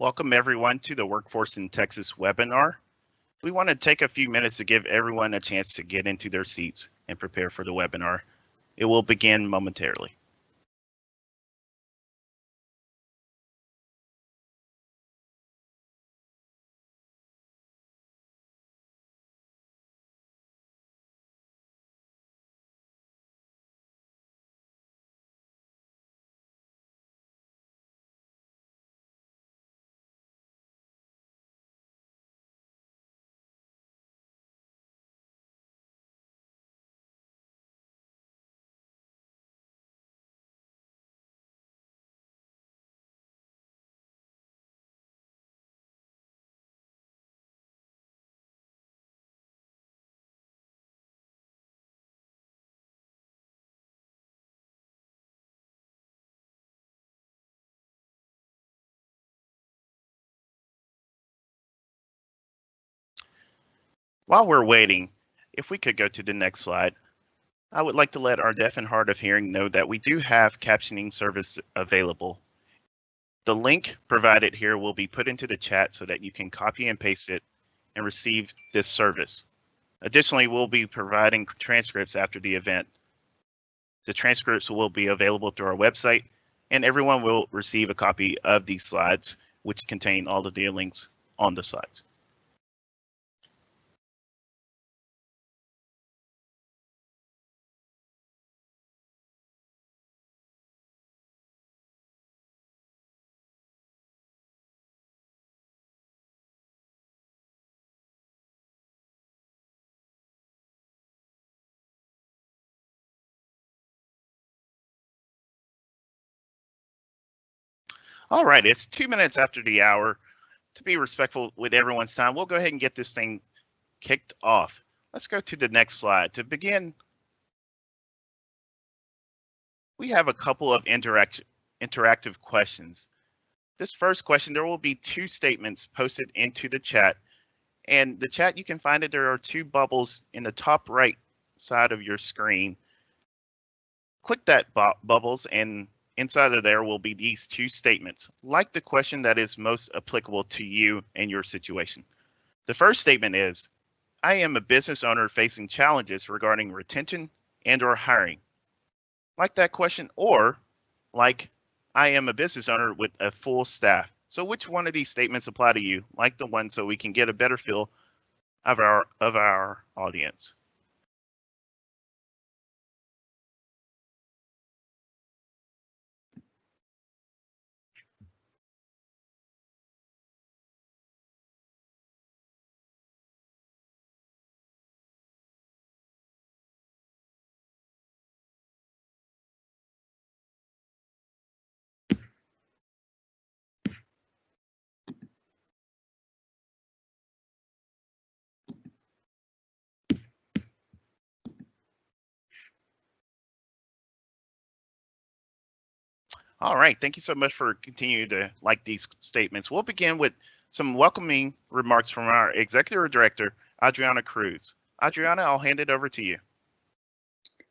Welcome everyone to the Workforce in Texas webinar. We want to take a few minutes to give everyone a chance to get into their seats and prepare for the webinar. It will begin momentarily. While we're waiting, if we could go to the next slide, I would like to let our deaf and hard of hearing know that we do have captioning service available. The link provided here will be put into the chat so that you can copy and paste it and receive this service. Additionally, we'll be providing transcripts after the event. The transcripts will be available through our website, and everyone will receive a copy of these slides, which contain all of the links on the slides. All right, it's 2 minutes after the hour. To be respectful with everyone's time, we'll go ahead and get this thing kicked off. Let's go to the next slide. To begin, we have a couple of interactive questions. This first question, there will be 2 statements posted into the chat. And the chat, you can find it, there are 2 bubbles in the top right side of your screen. Click that bubbles, and inside of there will be these 2 statements, like the question that is most applicable to you and your situation. The first statement is, I am a business owner facing challenges regarding retention and/or hiring. Like that question, or like, I am a business owner with a full staff. So which one of these statements apply to you? Like the one, so we can get a better feel of our audience. All right, thank you so much for continuing to like these statements. We'll begin with some welcoming remarks from our Executive Director, Adriana Cruz. Adriana, I'll hand it over to you.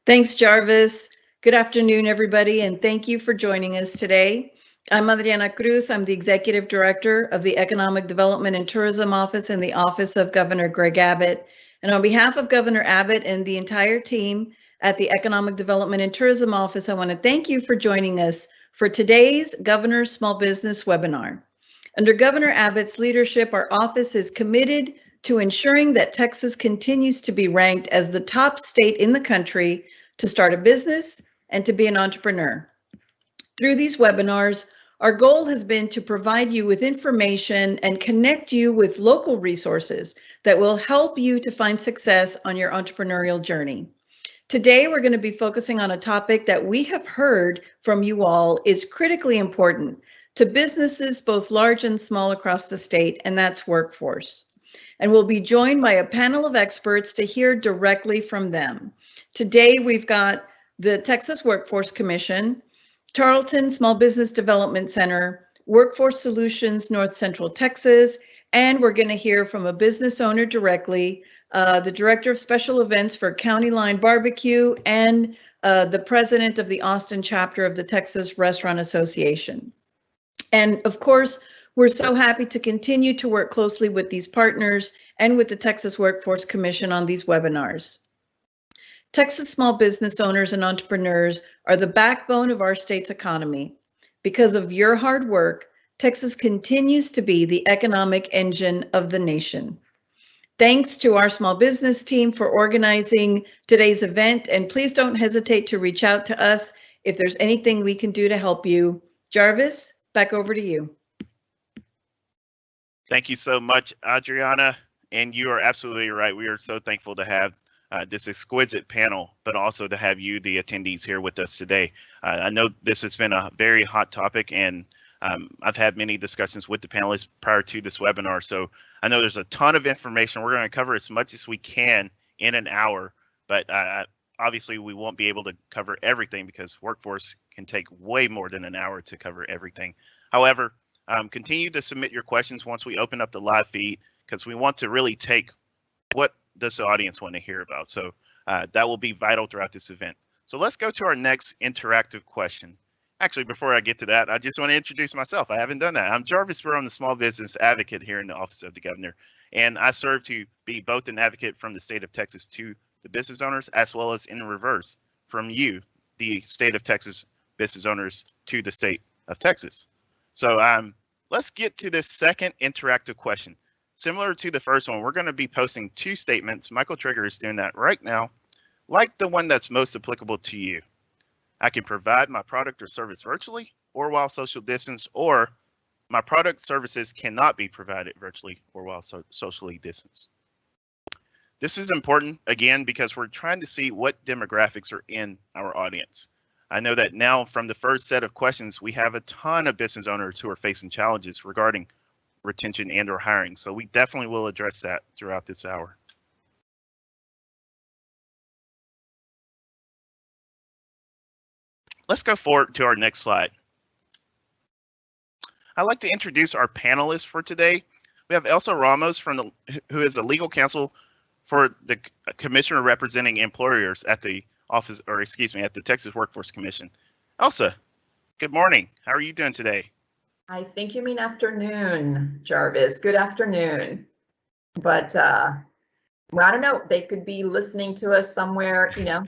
Thanks, Jarvis. Good afternoon, everybody, and thank you for joining us today. I'm Adriana Cruz. I'm the Executive Director of the Economic Development and Tourism Office in the Office of Governor Greg Abbott. And on behalf of Governor Abbott and the entire team at the Economic Development and Tourism Office, I want to thank you for joining us for today's Governor's Small Business webinar. Under Governor Abbott's leadership, our office is committed to ensuring that Texas continues to be ranked as the top state in the country to start a business and to be an entrepreneur. Through these webinars, our goal has been to provide you with information and connect you with local resources that will help you to find success on your entrepreneurial journey. Today, we're going to be focusing on a topic that we have heard from you all is critically important to businesses both large and small across the state, and that's workforce. And we'll be joined by a panel of experts to hear directly from them. Today, we've got the Texas Workforce Commission, Tarleton Small Business Development Center, Workforce Solutions North Central Texas, and we're going to hear from a business owner directly, the Director of Special Events for County Line Barbecue, and the President of the Austin chapter of the Texas Restaurant Association. And of course, We're so happy to continue to work closely with these partners and with the Texas Workforce Commission on these webinars. Texas small business owners and entrepreneurs are the backbone of our state's economy. Because of your hard work, Texas continues to be the economic engine of the nation. Thanks to our small business team for organizing today's event, and please don't hesitate to reach out to us if there's anything we can do to help you. Jarvis, back over to you. Thank you so much, Adriana. And you are absolutely right. We are so thankful to have this exquisite panel, but also to have you, the attendees, here with us today. I know this has been a very hot topic, and I've had many discussions with the panelists prior to this webinar. So I know there's a ton of information. We're going to cover as much as we can in an hour, but obviously we won't be able to cover everything because workforce can take way more than an hour to cover everything. However, continue to submit your questions once we open up the live feed, because we want to really take what does the audience want to hear about. So that will be vital throughout this event. So let's go to our next interactive question. Actually, before I get to that, I just want to introduce myself. I haven't done that. I'm Jarvis Burrow. I'm the small business advocate here in the Office of the Governor, and I serve to be both an advocate from the state of Texas to the business owners, as well as in reverse from you, the state of Texas business owners, to the state of Texas. So let's get to this second interactive question. Similar to the first one, we're going to be posting two statements. Michael Trigger is doing that right now, like the one that's most applicable to you. I can provide my product or service virtually or while social distance, or my product services cannot be provided virtually or while socially distanced. This is important, again, because we're trying to see what demographics are in our audience. I know that now from the first set of questions, we have a ton of business owners who are facing challenges regarding retention and or hiring. So we definitely will address that throughout this hour. Let's go forward to our next slide. I'd like to introduce our panelists for today. We have Elsa Ramos, who is a legal counsel for the commissioner representing employers at the office, or excuse me, at the Texas Workforce Commission. Elsa, good morning. How are you doing today? I think you mean afternoon, Jarvis. Good afternoon. But well, I don't know. They could be listening to us somewhere, yeah,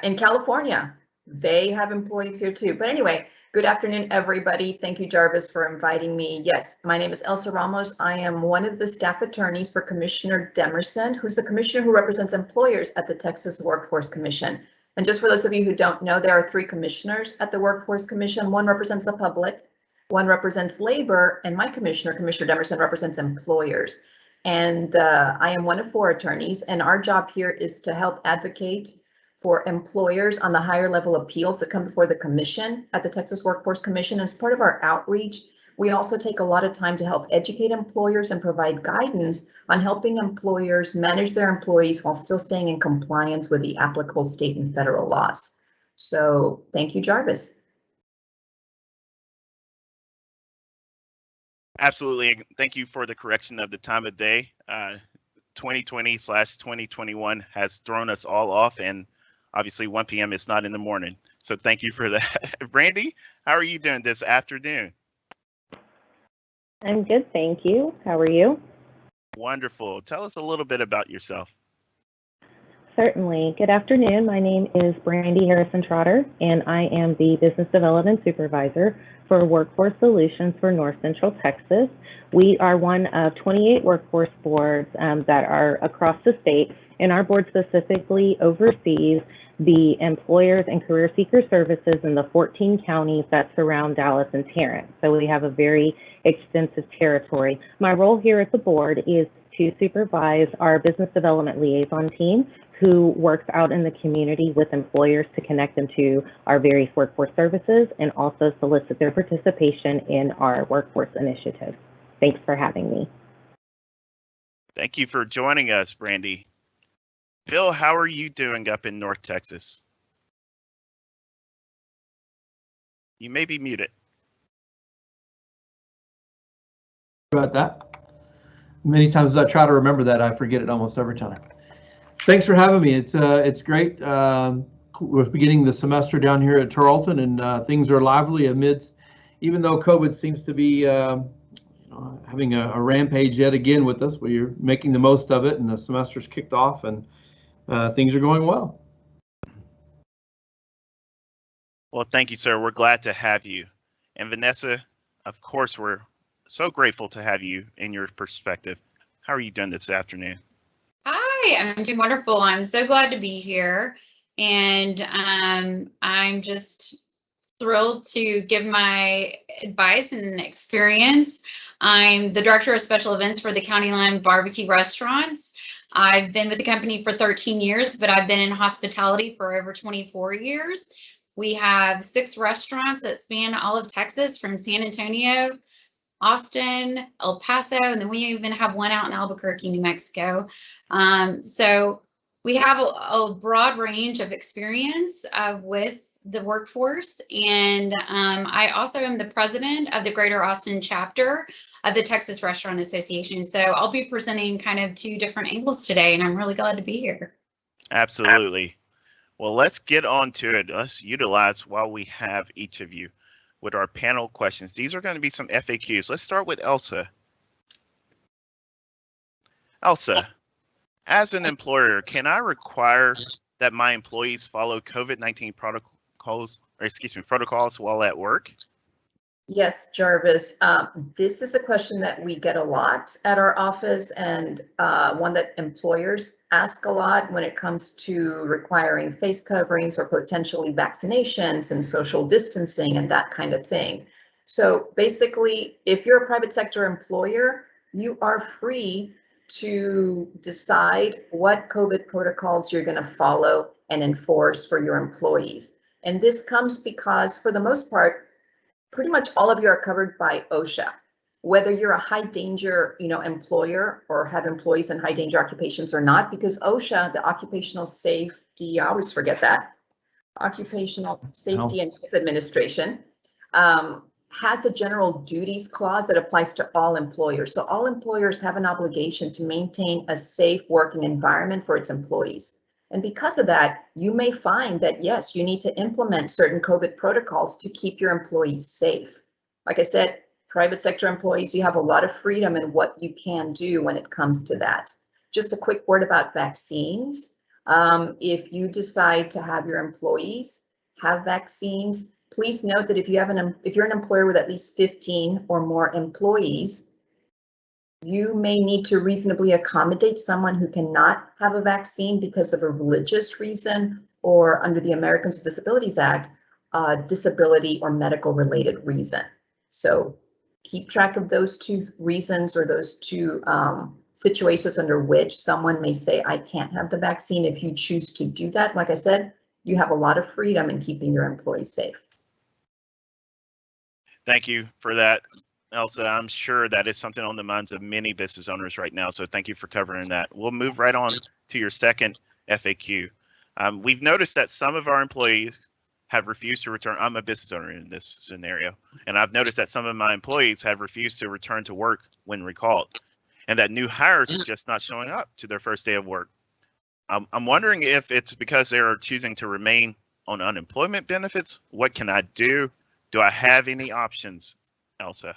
in California. They have employees here too. But anyway, good afternoon, everybody. Thank you, Jarvis, for inviting me. Yes, my name is Elsa Ramos. I am one of the staff attorneys for Commissioner Demerson, who's the commissioner who represents employers at the Texas Workforce Commission. And just for those of you who don't know, there are three commissioners at the Workforce Commission. One represents the public, one represents labor, and my commissioner, Commissioner Demerson, represents employers. And I am one of four attorneys, and our job here is to help advocate for employers on the higher level appeals that come before the commission at the Texas Workforce Commission. As part of our outreach, we also take a lot of time to help educate employers and provide guidance on helping employers manage their employees while still staying in compliance with the applicable state and federal laws. So thank you, Jarvis. Absolutely. Thank you for the correction of the time of day. 2020/2021 has thrown us all off, and obviously 1 p.m. is not in the morning. So thank you for that. Brandy, how are you doing this afternoon? I'm good, thank you. How are you? Wonderful. Tell us a little bit about yourself. Certainly. Good afternoon. My name is Brandy Harrison Trotter, and I am the Business Development Supervisor for Workforce Solutions for North Central Texas. We are one of 28 workforce boards that are across the state, and our board specifically oversees the employers and career seeker services in the 14 counties that surround Dallas and Tarrant. So we have a very extensive territory. My role here at the board is to supervise our business development liaison team, who works out in the community with employers to connect them to our various workforce services and also solicit their participation in our workforce initiatives. Thanks for having me. Thank you for joining us, Brandy. Bill, how are you doing up in North Texas? You may be muted. About that. Many times as I try to remember that, I forget it almost every time. Thanks for having me. It's great. We're beginning the semester down here at Tarleton, and things are lively amidst even though COVID seems to be having a rampage yet again with us, we're making the most of it, and the semester's kicked off, and things are going well. Well, thank you, sir. We're glad to have you. And Vanessa, of course, we're so grateful to have you in your perspective. How are you doing this afternoon? Hi, I'm doing wonderful. I'm so glad to be here. And I'm just thrilled to give my advice and experience. I'm the director of special events for the County Line Barbecue Restaurants. I've been with the company for 13 years, but I've been in hospitality for over 24 years. We have 6 restaurants that span all of Texas, from San Antonio, Austin, El Paso, and then we even have one out in Albuquerque, New Mexico. So we have a broad range of experience with the workforce, and I also am the president of the Greater Austin chapter of the Texas Restaurant Association. So I'll be presenting kind of 2 different angles today, and I'm really glad to be here. Absolutely. Well, let's get on to it. Let's utilize while we have each of you with our panel questions. These are going to be some FAQs. Let's start with Elsa. Elsa, as an employer, can I require that my employees follow COVID-19 protocols while at work? Yes, Jarvis. This is a question that we get a lot at our office, and one that employers ask a lot when it comes to requiring face coverings or potentially vaccinations and social distancing and that kind of thing. So basically, if you're a private sector employer, you are free to decide what COVID protocols you're going to follow and enforce for your employees. And this comes because, for the most part, pretty much all of you are covered by OSHA. Whether you're a high danger, employer or have employees in high danger occupations or not, because OSHA, the Occupational Safety, I always forget that, Occupational Safety and Health Administration, has a general duties clause that applies to all employers. So all employers have an obligation to maintain a safe working environment for its employees. And because of that, you may find that, yes, you need to implement certain COVID protocols to keep your employees safe. Like I said, private sector employees, you have a lot of freedom in what you can do when it comes to that. Just a quick word about vaccines. If you decide to have your employees have vaccines, please note that if you're an employer with at least 15 or more employees, you may need to reasonably accommodate someone who cannot have a vaccine because of a religious reason, or under the Americans with Disabilities Act, disability or medical related reason. So keep track of those 2 reasons, or those 2 situations under which someone may say, I can't have the vaccine. If you choose to do that, like I said, you have a lot of freedom in keeping your employees safe. Thank you for that, Elsa. I'm sure that is something on the minds of many business owners right now, so thank you for covering that. We'll move right on to your second FAQ. We've noticed that some of our employees have refused to return. I'm a business owner in this scenario, and I've noticed that some of my employees have refused to return to work when recalled, and that new hires are just not showing up to their first day of work. I'm wondering if it's because they are choosing to remain on unemployment benefits. What can I do? Do I have any options, Elsa?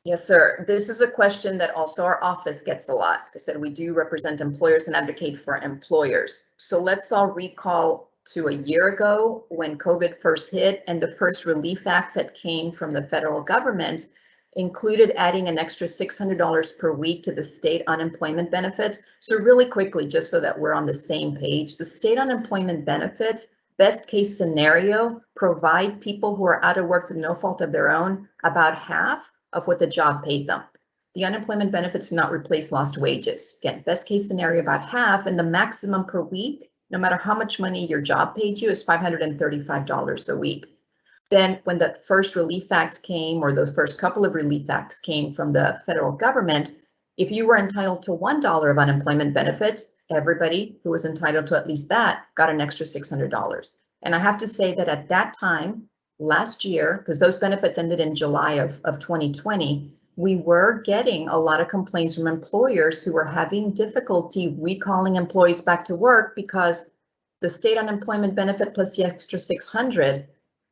Yes, sir. This is a question that also our office gets a lot. Like I said, we do represent employers and advocate for employers. So let's all recall to a year ago when COVID first hit, and the first relief act that came from the federal government included adding an extra $600 per week to the state unemployment benefits. So really quickly, just so that we're on the same page, the state unemployment benefits, best case scenario, provide people who are out of work through no fault of their own about half of what the job paid them. The unemployment benefits do not replace lost wages. Again, best case scenario about half, and the maximum per week, no matter how much money your job paid you, is $535 a week. Then when the first relief act came, or those first couple of relief acts came from the federal government, if you were entitled to $1 of unemployment benefits, everybody who was entitled to at least that got an extra $600. And I have to say that at that time, last year, because those benefits ended in July of 2020, we were getting a lot of complaints from employers who were having difficulty recalling employees back to work because the state unemployment benefit plus the extra $600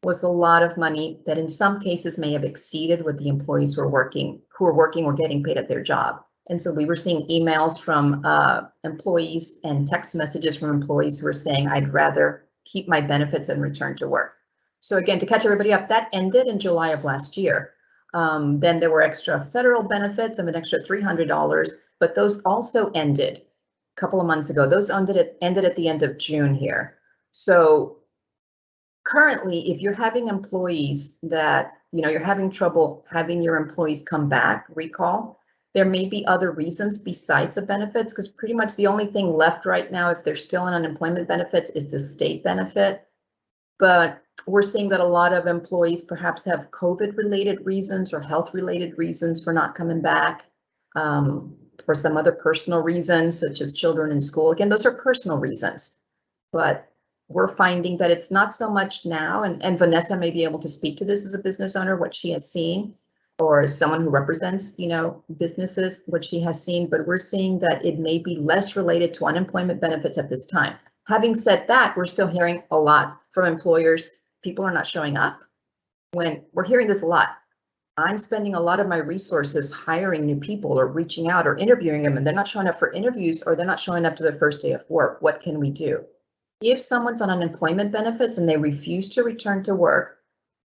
was a lot of money that in some cases may have exceeded what the employees who are working were getting paid at their job. And so we were seeing emails from employees and text messages from employees who were saying, I'd rather keep my benefits and return to work. So again, to catch everybody up, that ended in July of last year. Then there were extra federal benefits of an extra $300, but those also ended a couple of months ago. Those ended at the end of June here. So currently, if you're having employees that, you're having trouble having your employees come back, recall, there may be other reasons besides the benefits, because pretty much the only thing left right now, if they're still on unemployment benefits, is the state benefit. But we're seeing that a lot of employees perhaps have COVID-related reasons or health-related reasons for not coming back, for some other personal reasons, such as children in school. Again, those are personal reasons, but we're finding that it's not so much now, and Vanessa may be able to speak to this as a business owner, what she has seen, or as someone who represents, businesses, what she has seen, but we're seeing that it may be less related to unemployment benefits at this time. Having said that, we're still hearing a lot from employers. People are not showing up. When we're hearing this a lot, I'm spending a lot of my resources hiring new people or reaching out or interviewing them, and they're not showing up for interviews, or they're not showing up to their first day of work. What can we do? If someone's on unemployment benefits and they refuse to return to work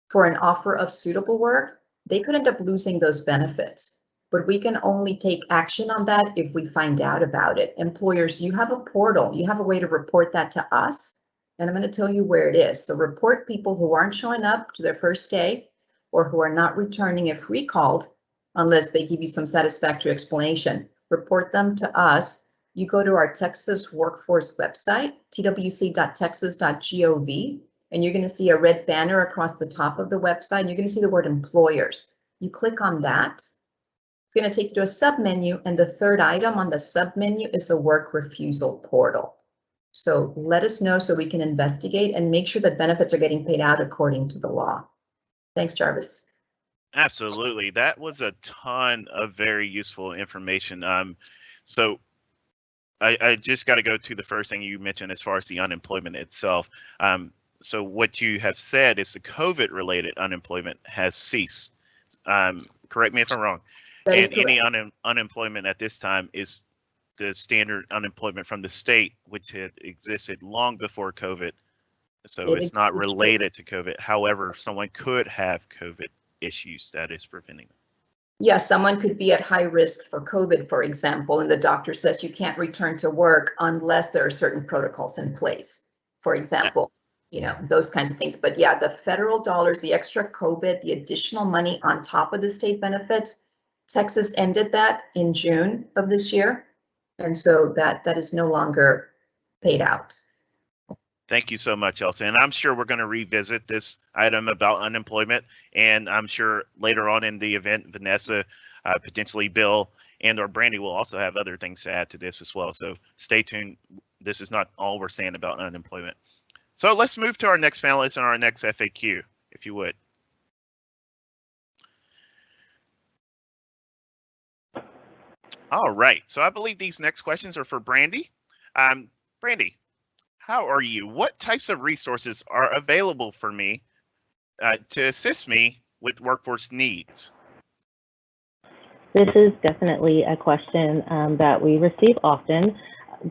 for an offer of suitable work, they could end up losing those benefits. But we can only take action on that if we find out about it. Employers, you have a portal. You have a way to report that to us, and I'm going to tell you where it is. So report people who aren't showing up to their first day or who are not returning if recalled, unless they give you some satisfactory explanation. Report them to us. You go to our Texas workforce website, twc.texas.gov, and you're going to see a red banner across the top of the website, and you're going to see the word employers. You click on that. It's going to take you to a submenu, and the third item on the submenu is a work refusal portal. So let us know so we can investigate and make sure that benefits are getting paid out according to the law. Thanks, Jarvis. Absolutely. That was a ton of very useful information. So I just got to go to the first thing you mentioned as far as the unemployment itself. So what you have said is the COVID-related unemployment has ceased. Correct me if I'm wrong. And any unemployment at this time is the standard unemployment from the state, which had existed long before COVID. So it's not related to COVID. However, someone could have COVID issues that is preventing them. Yeah, someone could be at high risk for COVID, for example, and the doctor says you can't return to work unless there are certain protocols in place, for example, those kinds of things. But yeah, the federal dollars, the extra COVID, the additional money on top of the state benefits, Texas ended that in June of this year. And so that is no longer paid out. Thank you so much, Elsa. And I'm sure we're going to revisit this item about unemployment. And I'm sure later on in the event, Vanessa, potentially Bill, and or Brandy will also have other things to add to this as well. So stay tuned. This is not all we're saying about unemployment. So let's move to our next panelist and our next FAQ, if you would. All right. So I believe these next questions are for Brandy. Brandy, how are you? What types of resources are available for me to assist me with workforce needs? This is definitely a question that we receive often.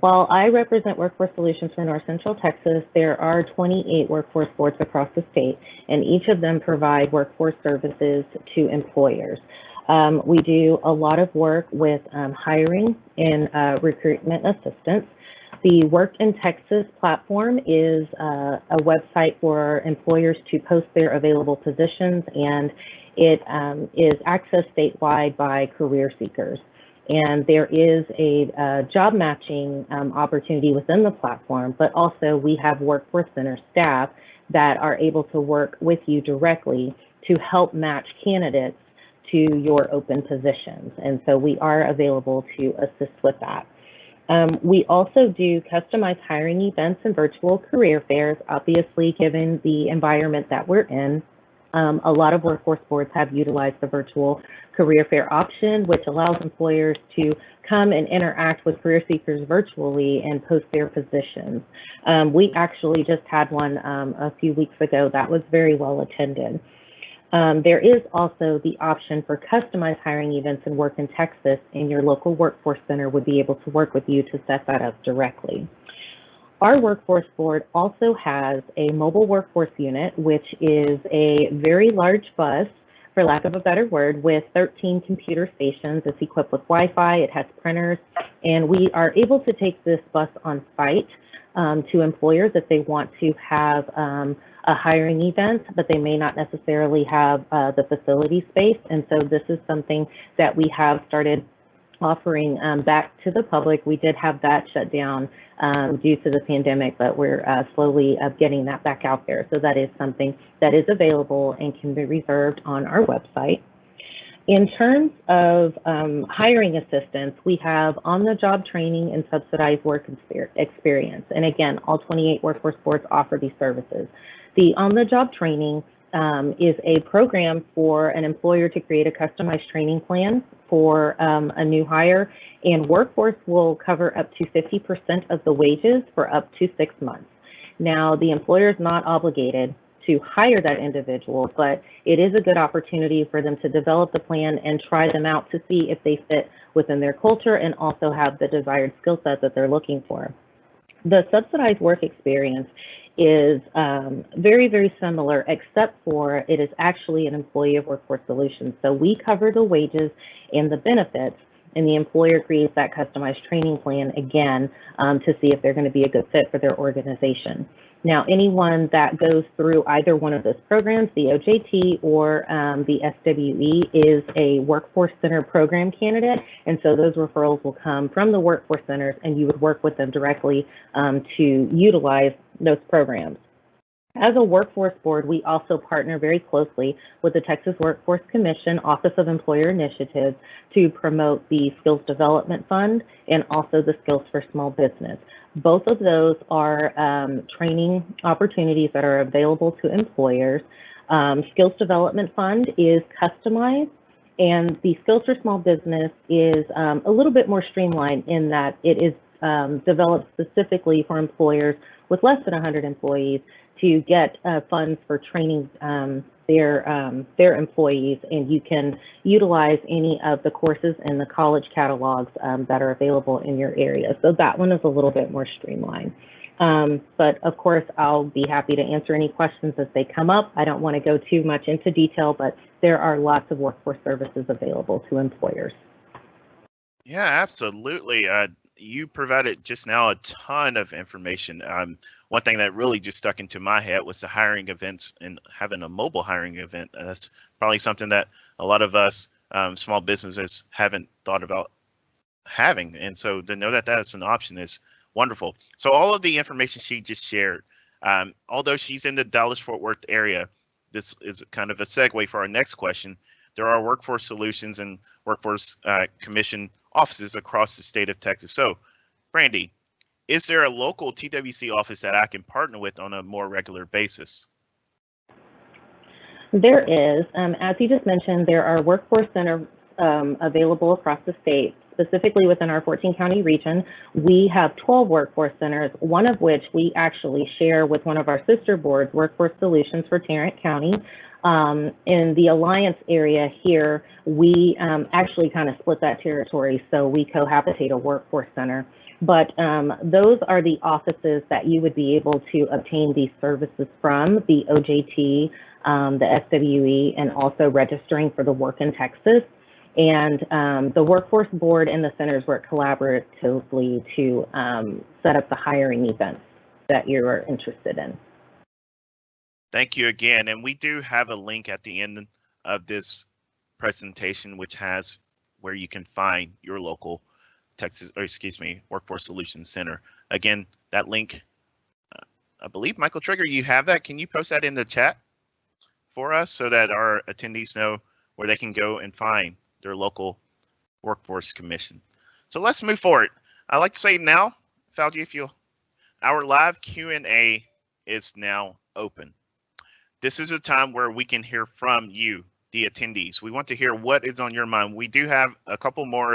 While I represent Workforce Solutions for North Central Texas, there are 28 workforce boards across the state, and each of them provide workforce services to employers. We do a lot of work with hiring and recruitment assistance. The Work in Texas platform is a website for employers to post their available positions, and it is accessed statewide by career seekers. And there is a job matching opportunity within the platform, but also we have Workforce Center staff that are able to work with you directly to help match candidates to your open positions. And so we are available to assist with that. We also do customized hiring events and virtual career fairs, obviously given the environment that we're in. A lot of workforce boards have utilized the virtual career fair option, which allows employers to come and interact with career seekers virtually and post their positions. We actually just had one a few weeks ago that was very well attended. There is also the option for customized hiring events and work in Texas, and your local workforce center would be able to work with you to set that up directly. Our workforce board also has a mobile workforce unit, which is a very large bus, for lack of a better word, with 13 computer stations. It's equipped with Wi-Fi, it has printers, and we are able to take this bus on site to employers if they want to have a hiring event, but they may not necessarily have the facility space. And so this is something that we have started offering back to the public. We did have that shut down due to the pandemic, but we're slowly getting that back out there. So that is something that is available and can be reserved on our website. In terms of hiring assistance, we have on-the-job training and subsidized work experience. And again, all 28 workforce boards offer these services. The on-the-job training is a program for an employer to create a customized training plan for a new hire, and workforce will cover up to 50% of the wages for up to 6 months. Now, the employer is not obligated to hire that individual, but it is a good opportunity for them to develop the plan and try them out to see if they fit within their culture and also have the desired skill set that they're looking for. The subsidized work experience is very, very similar, except for it is actually an employee of Workforce Solutions. So we cover the wages and the benefits, and the employer creates that customized training plan again to see if they're going to be a good fit for their organization. Now, anyone that goes through either one of those programs, the OJT or the SWE, is a Workforce Center program candidate, and so those referrals will come from the Workforce Centers, and you would work with them directly to utilize those programs. As a workforce board, we also partner very closely with the Texas Workforce Commission Office of Employer Initiatives to promote the Skills Development Fund and also the Skills for Small Business. Both of those are training opportunities that are available to employers. Skills Development Fund is customized, and the Skills for Small Business is a little bit more streamlined in that it is developed specifically for employers with less than 100 employees to get funds for training their employees, and you can utilize any of the courses in the college catalogs that are available in your area. So that one is a little bit more streamlined. But of course, I'll be happy to answer any questions as they come up. I don't want to go too much into detail, but there are lots of workforce services available to employers. Yeah, absolutely. You provided just now a ton of information. One thing that really just stuck into my head was the hiring events and having a mobile hiring event. That's probably something that a lot of us small businesses haven't thought about having. And so to know that that's an option is wonderful. So all of the information she just shared, although she's in the Dallas-Fort Worth area, this is kind of a segue for our next question. There are Workforce Solutions and Workforce Commission offices across the state of Texas. So, Brandy, is there a local TWC office that I can partner with on a more regular basis? There is. As you just mentioned, there are workforce centers available across the state. Specifically within our 14-county region, we have 12 workforce centers, one of which we actually share with one of our sister boards, Workforce Solutions for Tarrant County. In the Alliance area here, we actually kind of split that territory, so we cohabitate a workforce center. But those are the offices that you would be able to obtain these services from, the OJT, the SWE, and also registering for the Work in Texas. And the Workforce Board and the centers work collaboratively to set up the hiring events that you are interested in. Thank you again. And we do have a link at the end of this presentation, which has where you can find your local Workforce Solutions Center. Again, that link, I believe, Michael Trigger, you have that. Can you post that in the chat for us so that our attendees know where they can go and find their local Workforce Commission? So let's move forward. I'd like to say now, Fauji, our live Q&A is now open. this is a time where we can hear from you, the attendees. We want to hear what is on your mind. We do have a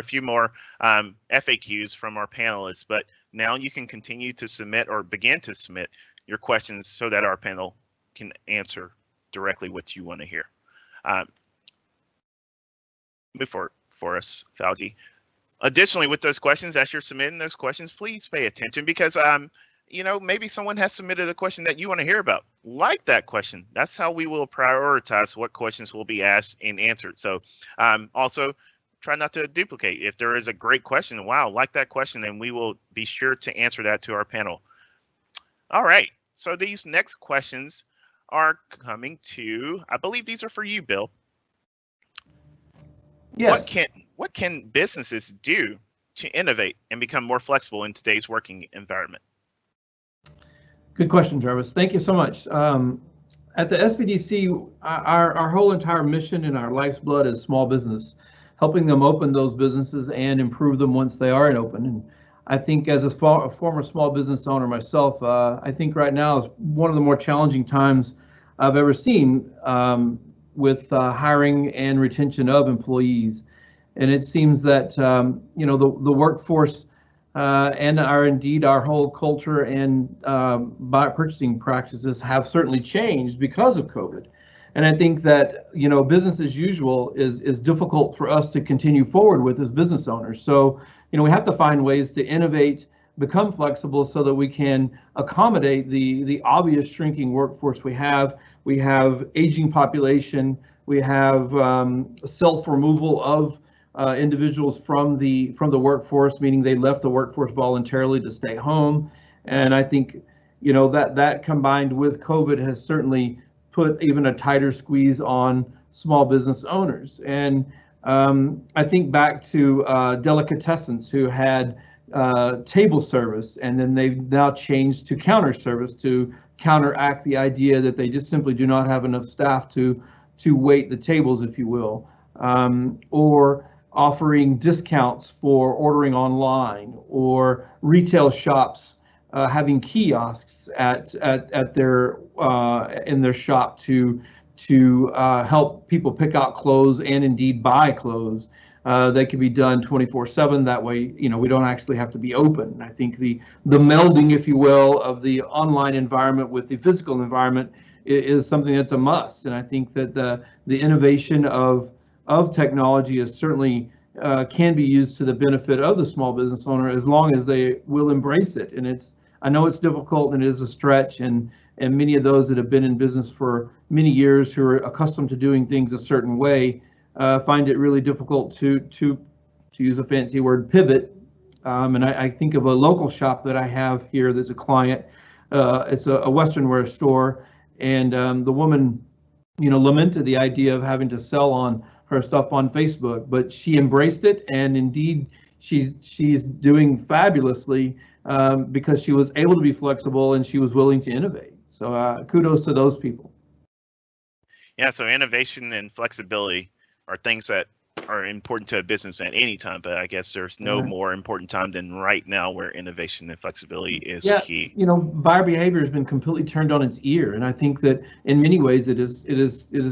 few more FAQs from our panelists, but now you can continue to submit or begin to submit your questions so that our panel can answer directly what you want to hear. Move for us, Fauji. Additionally, with those questions, as you're submitting those questions, please pay attention because you know, maybe someone has submitted a question that you want to hear about. Like that question. That's how we will prioritize what questions will be asked and answered. So also try not to duplicate. If there is a great question, wow, like that question, then we will be sure to answer that to our panel. All right, so these next questions are coming to, I believe these are for you, Bill. Yes. What can businesses do to innovate and become more flexible in today's working environment? Good question, Jarvis. Thank you so much. At the SBDC, our whole entire mission and our life's blood is small business, helping them open those businesses and improve them once they are open. And I think as a former small business owner myself, I think right now is one of the more challenging times I've ever seen with hiring and retention of employees. And it seems that you know, the workforce and our whole culture and purchasing practices have certainly changed because of COVID. And I think that, you know, business as usual is difficult for us to continue forward with as business owners. So, you know, we have to find ways to innovate, become flexible so that we can accommodate the obvious shrinking workforce we have. We have aging population. We have self-removal of individuals from the workforce, meaning they left the workforce voluntarily to stay home. And I think, you know, that combined with COVID has certainly put even a tighter squeeze on small business owners. And I think back to Delicatessens, who had table service, and then they've now changed to counter service to counteract the idea that they just simply do not have enough staff to wait the tables, if you will, or offering discounts for ordering online, or retail shops having kiosks at their in their shop to help people pick out clothes and indeed buy clothes. They can be done 24/7. That way, you know, we don't actually have to be open. I think the melding, if you will, of the online environment with the physical environment is something that's a must. And I think that the innovation of technology is certainly can be used to the benefit of the small business owner as long as they will embrace it. And I know it's difficult and it is a stretch, and many of those that have been in business for many years who are accustomed to doing things a certain way find it really difficult to use a fancy word, pivot. And I think of a local shop that I have here that's a client. It's a Western wear store, and the woman, you know, lamented the idea of having to sell on her stuff on Facebook, but she embraced it, and indeed she's doing fabulously because she was able to be flexible and she was willing to innovate. So kudos to those people. Yeah, so innovation and flexibility are things that are important to a business at any time, but I guess there's no more important time than right now, where innovation and flexibility is key. You know, buyer behavior has been completely turned on its ear, and I think that in many ways it is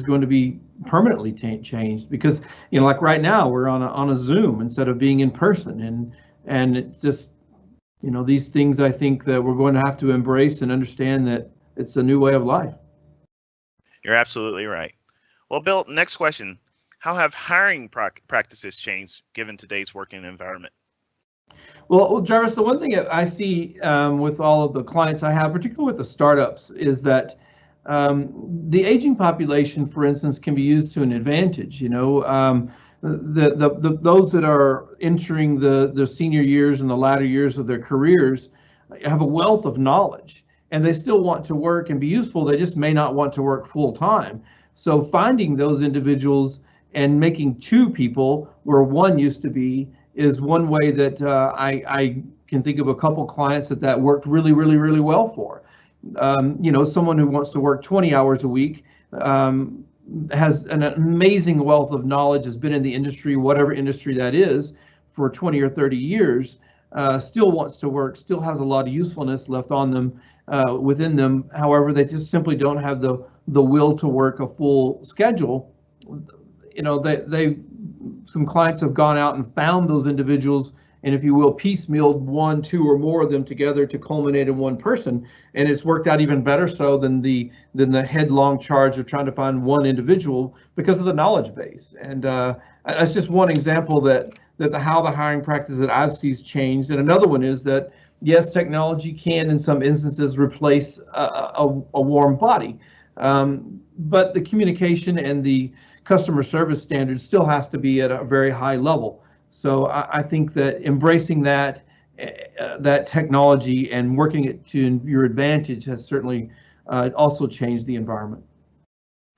going to be permanently changed, because, you know, like right now we're on a Zoom instead of being in person, and it's just, you know, these things I think that we're going to have to embrace and understand that it's a new way of life. You're absolutely right. Well, Bill, next question. How have hiring practices changed given today's working environment? Well, Jarvis, the one thing I see with all of the clients I have, particularly with the startups, is that the aging population, for instance, can be used to an advantage. You know, those that are entering the senior years and the latter years of their careers have a wealth of knowledge, and they still want to work and be useful. They just may not want to work full time. So finding those individuals and making two people where one used to be is one way that I can think of a couple clients that worked really, really, really well for. You know, someone who wants to work 20 hours a week has an amazing wealth of knowledge, has been in the industry, whatever industry that is, for 20 or 30 years, still wants to work, still has a lot of usefulness left on them, within them. However, they just simply don't have the the will to work a full schedule, you know, some clients have gone out and found those individuals, and if you will, piecemealed one, two, or more of them together to culminate in one person, and it's worked out even better so than the headlong charge of trying to find one individual because of the knowledge base. And that's just one example that how the hiring practice that I've seen has changed. And another one is that yes, technology can in some instances replace a warm body, but the communication and the customer service standards still has to be at a very high level. So I think that embracing that technology and working it to your advantage has certainly also changed the environment.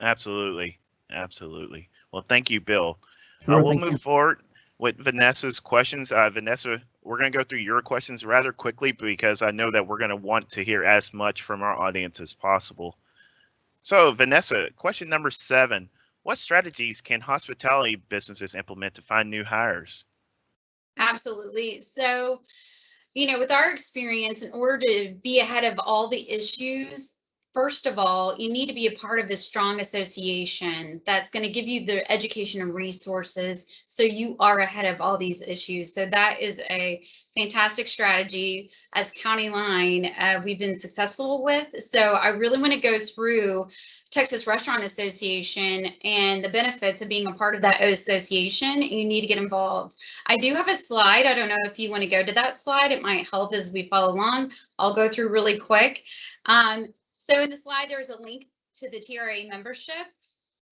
Absolutely, absolutely. Well, thank you, Bill. Sure, We'll move forward with Vanessa's questions. Vanessa, we're going to go through your questions rather quickly because I know that we're going to want to hear as much from our audience as possible. So, Vanessa, question number 7. What strategies can hospitality businesses implement to find new hires? Absolutely. So, you know, with our experience, in order to be ahead of all the issues, first of all, you need to be a part of a strong association that's going to give you the education and resources so you are ahead of all these issues. So that is a fantastic strategy as County Line we've been successful with. So I really want to go through Texas Restaurant Association and the benefits of being a part of that association. You need to get involved. I do have a slide. I don't know if you want to go to that slide. It might help as we follow along. I'll go through really quick. So in the slide, there's a link to the TRA membership.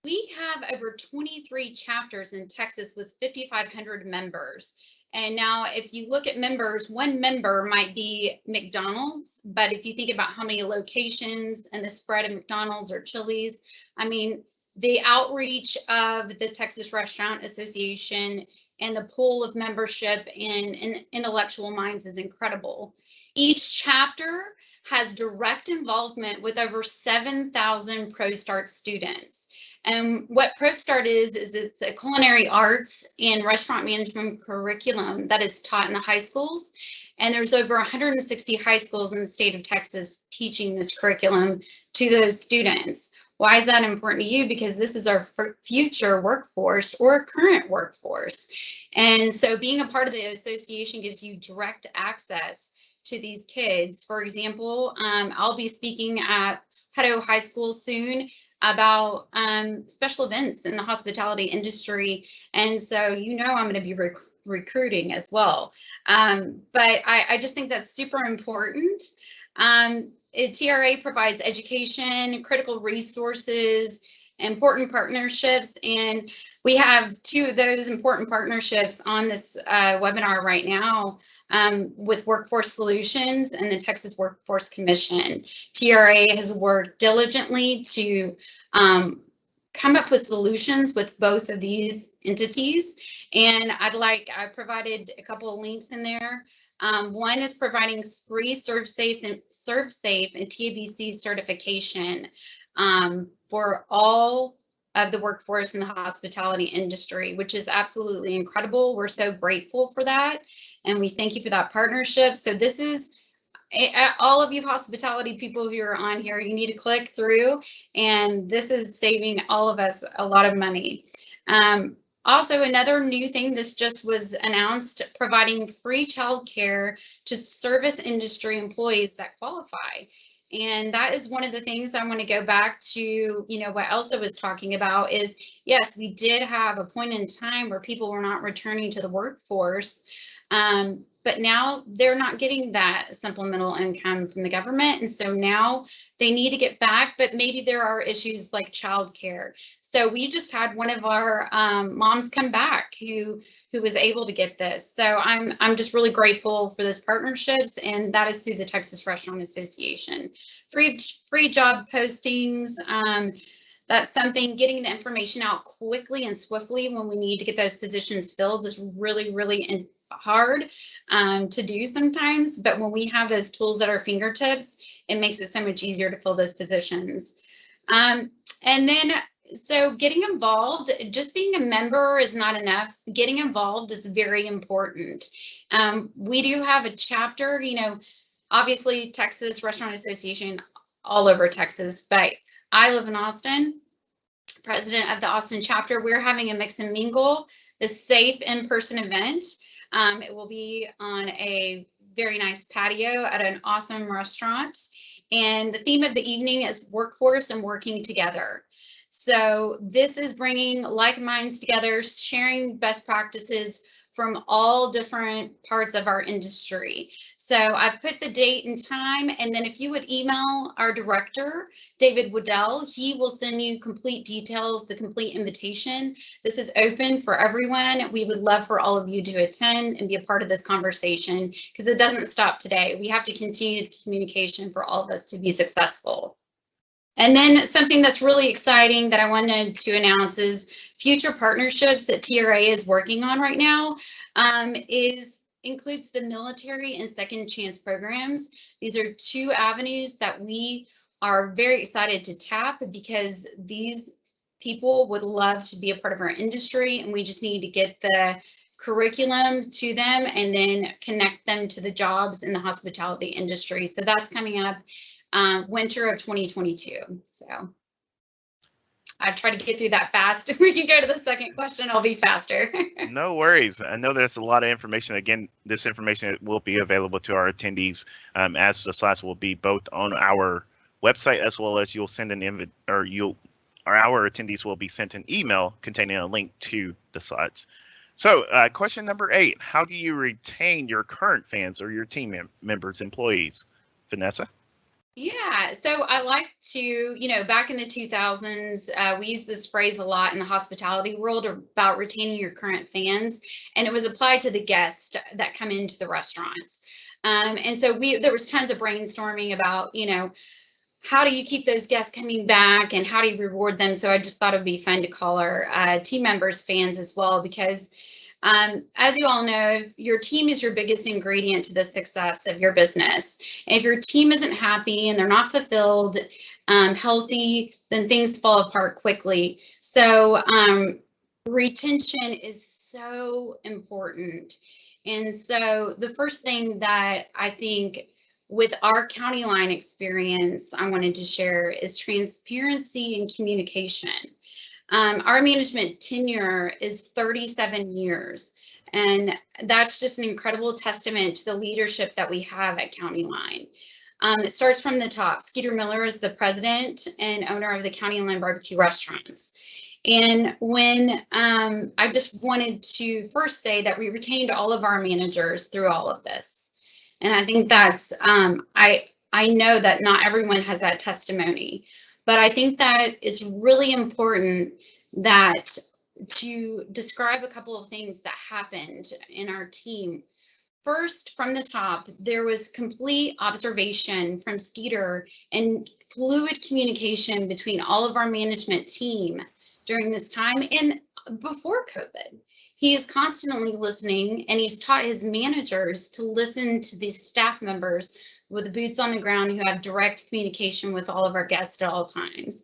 We have over 23 chapters in Texas with 5,500 members. And now if you look at members, one member might be McDonald's, but if you think about how many locations and the spread of McDonald's or Chili's, I mean, the outreach of the Texas Restaurant Association and the pool of membership and intellectual minds is incredible. Each chapter has direct involvement with over 7,000 ProStart students. And what ProStart is it's a culinary arts and restaurant management curriculum that is taught in the high schools. And there's over 160 high schools in the state of Texas teaching this curriculum to those students. Why is that important to you? Because this is our future workforce or current workforce. And so being a part of the association gives you direct access to these kids. For example, I'll be speaking at Hutto High School soon about special events in the hospitality industry. And so, you know, I'm going to be recruiting as well. But I just think that's super important. TRA provides education, critical resources, important partnerships, and we have 2 of those important partnerships on this webinar right now with Workforce Solutions and the Texas Workforce Commission. TRA has worked diligently to come up with solutions with both of these entities, and I provided a couple of links in there. One is providing free ServSafe and TABC certification for all of the workforce in the hospitality industry, which is absolutely incredible. We're so grateful for that, and we thank you for that partnership. So this is all of you hospitality people who are on here, you need to click through, and this is saving all of us a lot of money. Also, another new thing, this just was announced, providing free childcare to service industry employees that qualify. And that is one of the things I want to go back to, you know, what Elsa was talking about is, yes, we did have a point in time where people were not returning to the workforce, but now they're not getting that supplemental income from the government. And so now they need to get back, but maybe there are issues like childcare. So we just had one of our moms come back who was able to get this. So I'm just really grateful for those partnerships, and that is through the Texas Restaurant Association. Free job postings. That's something, getting the information out quickly and swiftly when we need to get those positions filled is really, really hard to do sometimes. But when we have those tools at our fingertips, it makes it so much easier to fill those positions. And then, so getting involved, just being a member is not enough. Getting involved is very important. We do have a chapter, you know, obviously Texas Restaurant Association all over Texas, but I live in Austin, president of the Austin chapter. We're having a mix and mingle, a safe in-person event. It will be on a very nice patio at an awesome restaurant. And the theme of the evening is workforce and working together. So this is bringing like minds together, sharing best practices from all different parts of our industry. So I've put the date and time, and then if you would email our director, David Waddell, he will send you complete details, the complete invitation. This is open for everyone. We would love for all of you to attend and be a part of this conversation, because it doesn't stop today. We have to continue the communication for all of us to be successful. And then something that's really exciting that I wanted to announce is future partnerships that TRA is working on right now includes the military and second chance programs. These are two avenues that we are very excited to tap, because these people would love to be a part of our industry, and we just need to get the curriculum to them and then connect them to the jobs in the hospitality industry. So that's coming up winter of 2022. So I try to get through that fast. If we can go to the second question, I'll be faster. No worries. I know there's a lot of information. Again, this information will be available to our attendees, as the slides will be both on our website, as well as you'll send an invite, or our attendees will be sent an email containing a link to the slides. So question number 8, how do you retain your current fans or your team members, employees? Vanessa? Yeah, so I like to, back in the 2000s, we used this phrase a lot in the hospitality world about retaining your current fans, and it was applied to the guests that come into the restaurants. And so there was tons of brainstorming about, how do you keep those guests coming back and how do you reward them? So I just thought it would be fun to call our team members fans as well, because as you all know, your team is your biggest ingredient to the success of your business. If your team isn't happy and they're not fulfilled, healthy, then things fall apart quickly. So retention is so important. And so the first thing that I think with our county line experience I wanted to share is transparency and communication. Our management tenure is 37 years, and that's just an incredible testament to the leadership that we have at County Line. It starts from the top. Skeeter Miller is the president and owner of the County Line Barbecue Restaurants. And when I just wanted to first say that we retained all of our managers through all of this. And I think that's, I know that not everyone has that testimony. But I think that it's really important that to describe a couple of things that happened in our team. First, from the top, there was complete observation from Skeeter and fluid communication between all of our management team during this time and before COVID. He is constantly listening, and he's taught his managers to listen to the staff members with the boots on the ground who have direct communication with all of our guests at all times.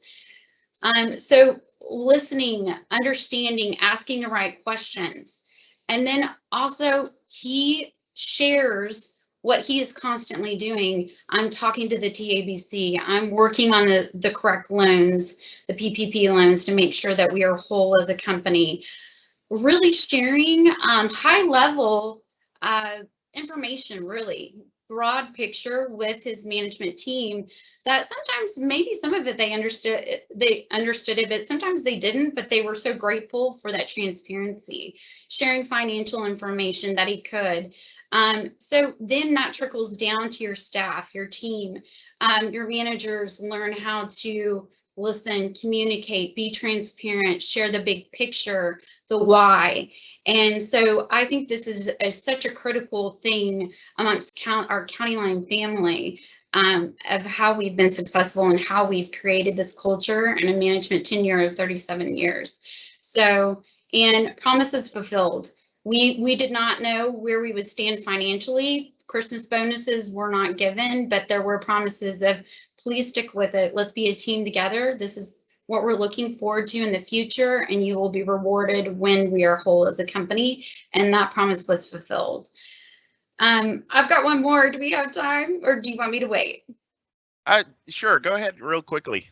So listening, understanding, asking the right questions. And then also he shares what he is constantly doing. I'm talking to the TABC. I'm working on the correct loans, the PPP loans, to make sure that we are whole as a company. Really sharing high level information, really broad picture with his management team, that sometimes maybe some of it they understood it, but sometimes they didn't, but they were so grateful for that transparency, sharing financial information that he could. So then that trickles down to your staff, your team, your managers learn how to listen, communicate, be transparent, share the big picture, the why. And so I think this is such a critical thing amongst our County Line family, of how we've been successful and how we've created this culture and a management tenure of 37 years. So, and promises fulfilled. We did not know where we would stand financially. Christmas bonuses were not given, but there were promises of, please stick with it. Let's be a team together. This is what we're looking forward to in the future, and you will be rewarded when we are whole as a company. And that promise was fulfilled. I've got one more. Do we have time, or do you want me to wait? Sure, go ahead real quickly.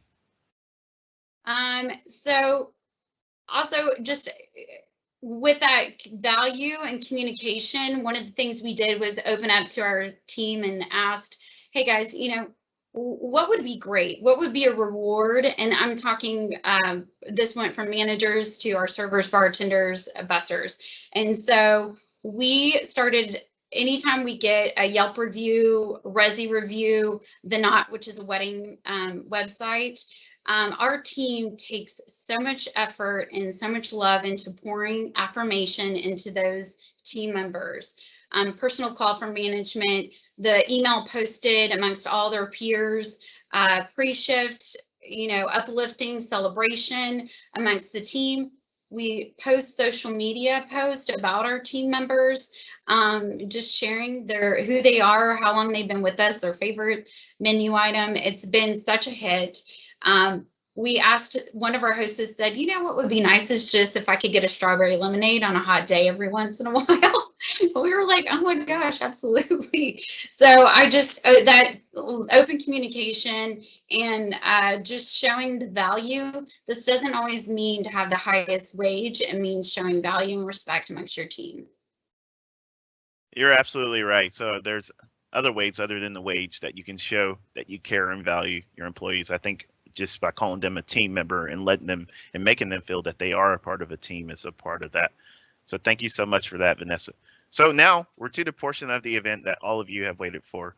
So also just with that value and communication, one of the things we did was open up to our team and asked, hey guys, what would be great? What would be a reward? And I'm talking, this went from managers to our servers, bartenders, bussers. And so we started, anytime we get a Yelp review, Resi review, The Knot, which is a wedding website, our team takes so much effort and so much love into pouring affirmation into those team members. Personal call from management, the email posted amongst all their peers, pre-shift, uplifting celebration amongst the team. We post social media posts about our team members, just sharing who they are, how long they've been with us, their favorite menu item. It's been such a hit. We asked, one of our hostess said, what would be nice is just if I could get a strawberry lemonade on a hot day every once in a while. We were like, oh my gosh, absolutely. So I just, that open communication and just showing the value. This doesn't always mean to have the highest wage. It means showing value and respect amongst your team. You're absolutely right. So there's other ways other than the wage that you can show that you care and value your employees. I think just by calling them a team member and letting them and making them feel that they are a part of a team is a part of that. So thank you so much for that, Vanessa. So now we're to the portion of the event that all of you have waited for.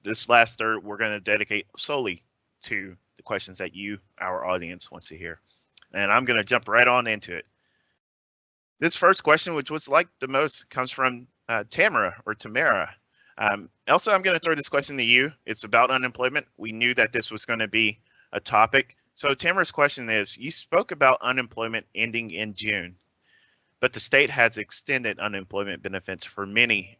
This last third, we're going to dedicate solely to the questions that you, our audience, wants to hear. And I'm going to jump right on into it. This first question, which was like the most, comes from Tamara. Elsa, I'm going to throw this question to you. It's about unemployment. We knew that this was going to be a topic. So Tamara's question is, you spoke about unemployment ending in June, but the state has extended unemployment benefits for many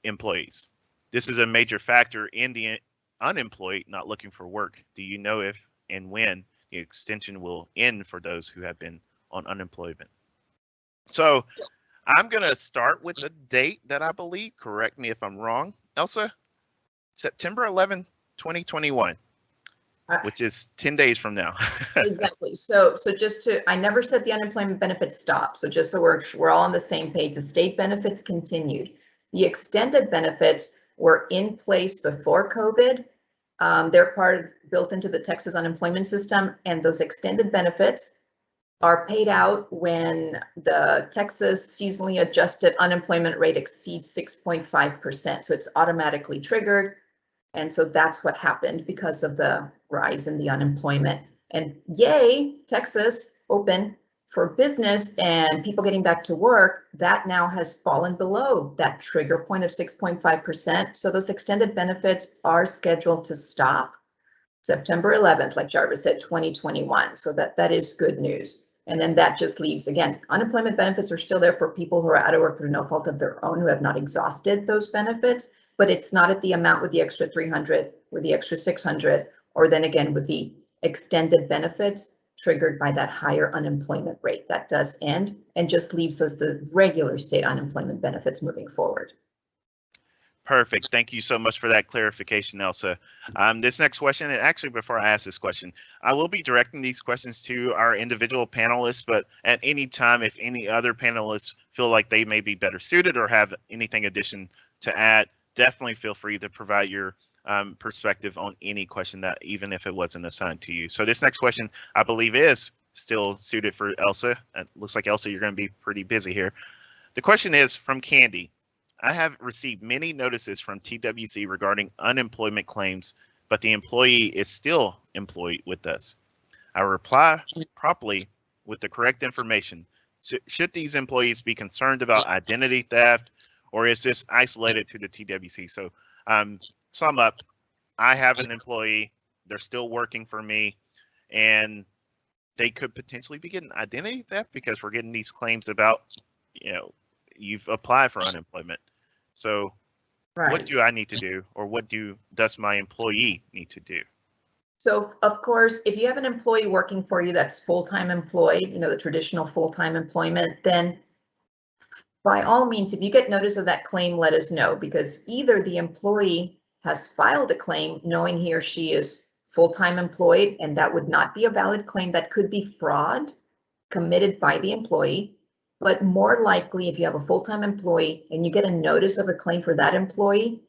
employees. This is a major factor in the unemployed not looking for work. Do you know if and when the extension will end for those who have been on unemployment? So I'm going to start with a date that I believe, correct me if I'm wrong, Elsa, September 11, 2021. Which is 10 days from now. Exactly. So I never said the unemployment benefits stopped. So just so we're all on the same page, the state benefits continued. The extended benefits were in place before COVID. They're built into the Texas unemployment system, and those extended benefits are paid out when the Texas seasonally adjusted unemployment rate exceeds 6.5%. So it's automatically triggered. And so that's what happened because of the rise in the unemployment. And yay, Texas open for business and people getting back to work. That now has fallen below that trigger point of 6.5%. So those extended benefits are scheduled to stop September 11th, like Jarvis said, 2021. So that is good news. And then that just leaves, again, unemployment benefits are still there for people who are out of work through no fault of their own, who have not exhausted those benefits. But it's not at the amount with the extra 300, with the extra 600, or then again with the extended benefits triggered by that higher unemployment rate. That does end and just leaves us the regular state unemployment benefits moving forward. Perfect. Thank you so much for that clarification, Elsa. This next question, and actually before I ask this question, I will be directing these questions to our individual panelists, but at any time, if any other panelists feel like they may be better suited or have anything addition to add, definitely feel free to provide your perspective on any question that, even if it wasn't assigned to you. So this next question, I believe, is still suited for Elsa. It looks like, Elsa, you're going to be pretty busy here. The question is from Candy. I have received many notices from TWC regarding unemployment claims, but the employee is still employed with us. I reply properly with the correct information. Should these employees be concerned about identity theft, or is this isolated to the TWC? So sum up, I have an employee, they're still working for me, and they could potentially be getting identity theft because we're getting these claims about, you've applied for unemployment. So right. What do I need to do, or what does my employee need to do? So of course, if you have an employee working for you that's full-time employed, the traditional full-time employment, then by all means, if you get notice of that claim, let us know, because either the employee has filed a claim knowing he or she is full-time employed, and that would not be a valid claim. That could be fraud committed by the employee. But more likely, if you have a full-time employee and you get a notice of a claim for that employee,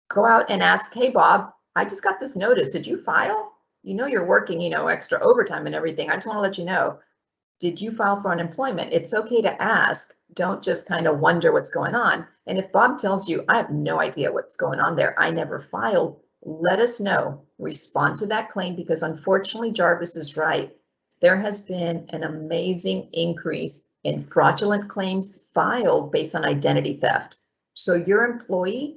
go out and ask, hey, Bob, I just got this notice. Did you file? You know, you're working, you know, extra overtime and everything. I just want to let you know, did you file for unemployment? It's okay to ask. Don't just kind of wonder what's going on. And if Bob tells you, I have no idea what's going on there, I never filed, let us know. Respond to that claim, because unfortunately, Jarvis is right. There has been an amazing increase in fraudulent claims filed based on identity theft. So your employee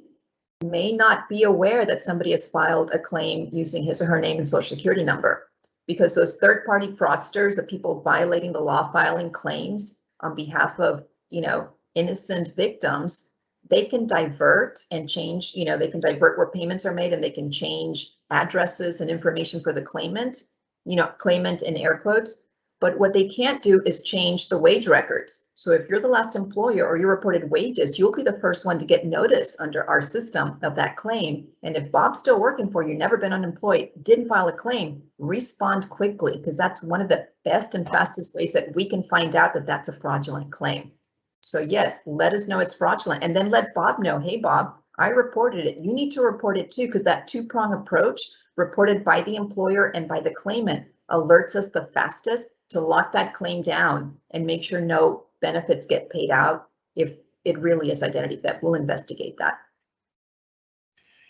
may not be aware that somebody has filed a claim using his or her name and social security number, because those third-party fraudsters, the people violating the law, filing claims on behalf of, you know, innocent victims, they can divert and change, you know, they can divert where payments are made, and they can change addresses and information for the claimant, you know, claimant in air quotes. But what they can't do is change the wage records. So if you're the last employer or you reported wages, you'll be the first one to get notice under our system of that claim. And if Bob's still working for you, never been unemployed, didn't file a claim, respond quickly, because that's one of the best and fastest ways that we can find out that that's a fraudulent claim. So yes, let us know it's fraudulent, and then let Bob know, hey, Bob, I reported it. You need to report it too, because that two-prong approach, reported by the employer and by the claimant, alerts us the fastest to lock that claim down and make sure no benefits get paid out. If it really is identity theft, we'll investigate that.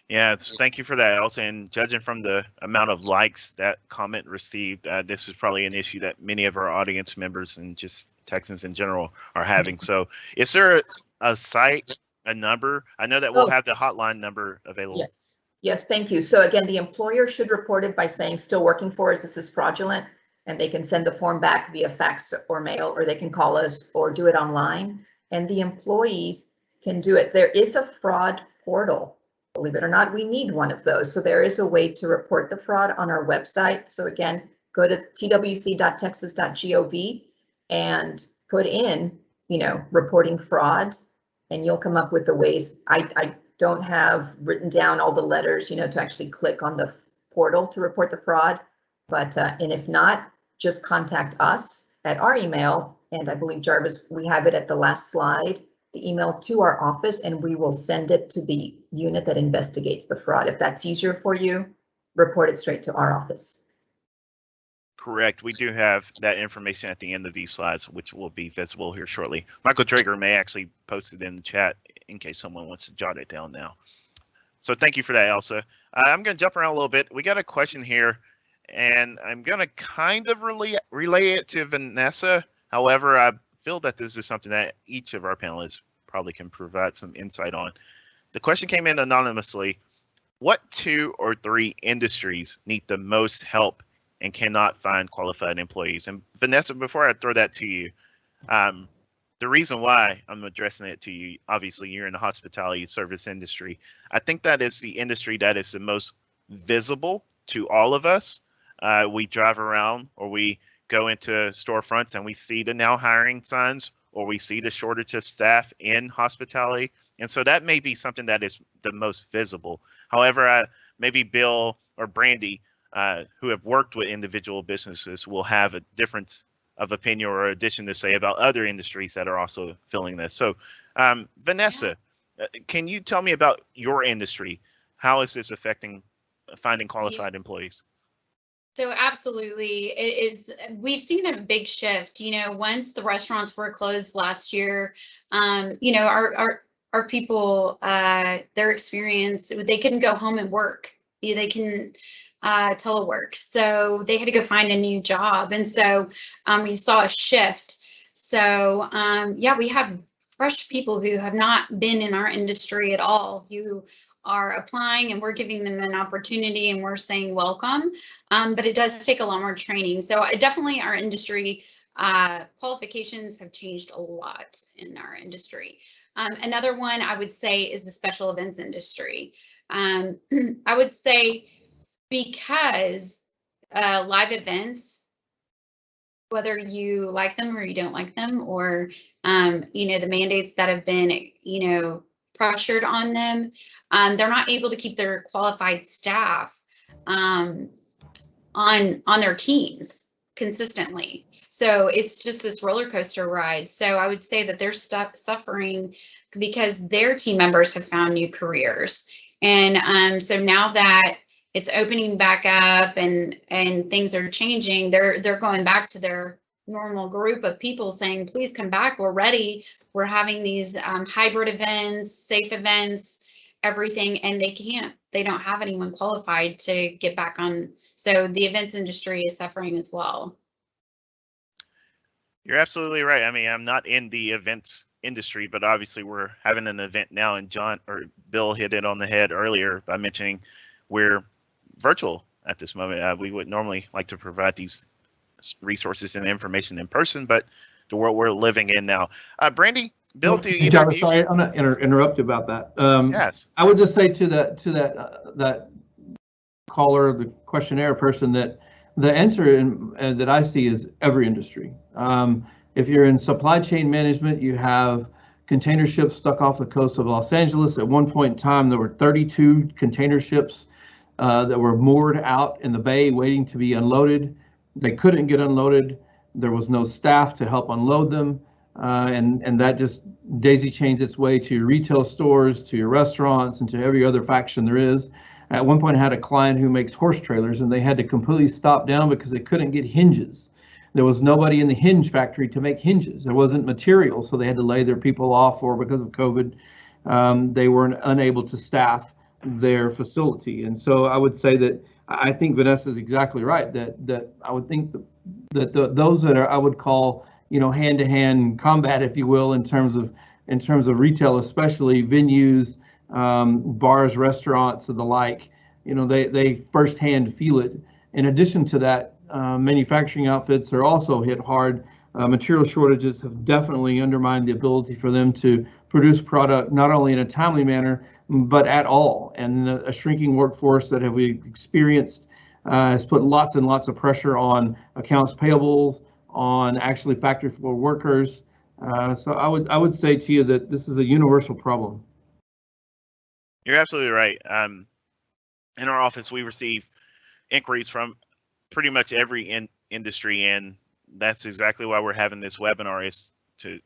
Yeah, thank you for that, Elsa. And judging from the amount of likes that comment received, this is probably an issue that many of our audience members and just Texans in general are having. So is there a site, a number? I know that we'll have the hotline number available. Yes. Yes, thank you. So again, the employer should report it by saying, still working for us, this is fraudulent, and they can send the form back via fax or mail, or they can call us or do it online, and the employees can do it. There is a fraud portal. Believe it or not, we need one of those. So there is a way to report the fraud on our website. So again, go to twc.texas.gov and put in, you know, reporting fraud, and you'll come up with the ways. I don't have written down all the letters, you know, to actually click on the portal to report the fraud. But, and if not, just contact us at our email. And I believe, Jarvis, we have it at the last slide, the email to our office, and we will send it to the unit that investigates the fraud. If that's easier for you, report it straight to our office. Correct. We do have that information at the end of these slides, which will be visible here shortly. Michael Drager may actually post it in the chat in case someone wants to jot it down now. So thank you for that, Elsa. I'm going to jump around a little bit. We got a question here, and I'm going to kind of relay it to Vanessa. However, I feel that this is something that each of our panelists probably can provide some insight on. The question came in anonymously. What 2 or 3 industries need the most help and cannot find qualified employees? And Vanessa, before I throw that to you, the reason why I'm addressing it to you, obviously you're in the hospitality service industry. I think that is the industry that is the most visible to all of us. We drive around or we go into storefronts and we see the now hiring signs, or we see the shortage of staff in hospitality. And so that may be something that is the most visible. However, maybe Bill or Brandy, who have worked with individual businesses, will have a difference of opinion or addition to say about other industries that are also filling this. So Vanessa, can you tell me about your industry? How is this affecting finding qualified employees? So absolutely, it is. We've seen a big shift. You know, once the restaurants were closed last year, you know, our people, their experience, they couldn't go home and work. They can telework, so they had to go find a new job, and so we saw a shift. So yeah, we have fresh people who have not been in our industry at all, who are applying, and we're giving them an opportunity, and we're saying welcome. But it does take a lot more training. So definitely our industry qualifications have changed a lot in our industry. Another one I would say is the special events industry. I would say because live events, whether you like them or you don't like them, or you know, the mandates that have been, you know, pressured on them, they're not able to keep their qualified staff. on their teams consistently. So it's just this roller coaster ride. So I would say that they're suffering because their team members have found new careers. And so now that it's opening back up and things are changing, they're going back to their normal group of people saying, please come back, we're ready. We're having these hybrid events, safe events, everything, and they don't have anyone qualified to get back on. So the events industry is suffering as well. You're absolutely right. I mean, I'm not in the events industry, but obviously we're having an event now, and Bill hit it on the head earlier by mentioning we're virtual at this moment. We would normally like to provide these resources and information in person, but the world we're living in now. Brandy, Bill, do you? Jarvis, sorry, I'm not interrupt you about that. Yes. I would just say to that caller, the questionnaire person, that the answer that I see is every industry. If you're in supply chain management, you have container ships stuck off the coast of Los Angeles. At one point in time, there were 32 container ships that were moored out in the bay waiting to be unloaded. They couldn't get unloaded. There was no staff to help unload them. And that just daisy chains its way to your retail stores, to your restaurants, and to every other faction there is. At one point I had a client who makes horse trailers, and they had to completely stop down because they couldn't get hinges. There was nobody in the hinge factory to make hinges. There wasn't material, so they had to lay their people off, or because of COVID, they were unable to staff their facility. And so I would say that I think Vanessa is exactly right, that I would think that those that are, I would call, hand-to-hand combat, if you will, in terms of retail, especially venues, bars, restaurants, and the like, they firsthand feel it. In addition to that, manufacturing outfits are also hit hard. Material shortages have definitely undermined the ability for them to produce product, not only in a timely manner, but at all. And a shrinking workforce that we experienced has put lots and lots of pressure on accounts payables, on actually factory floor workers. So I would say to you that this is a universal problem. You're absolutely right. In our office, we receive inquiries from pretty much every industry, and that's exactly why we're having this webinar, is to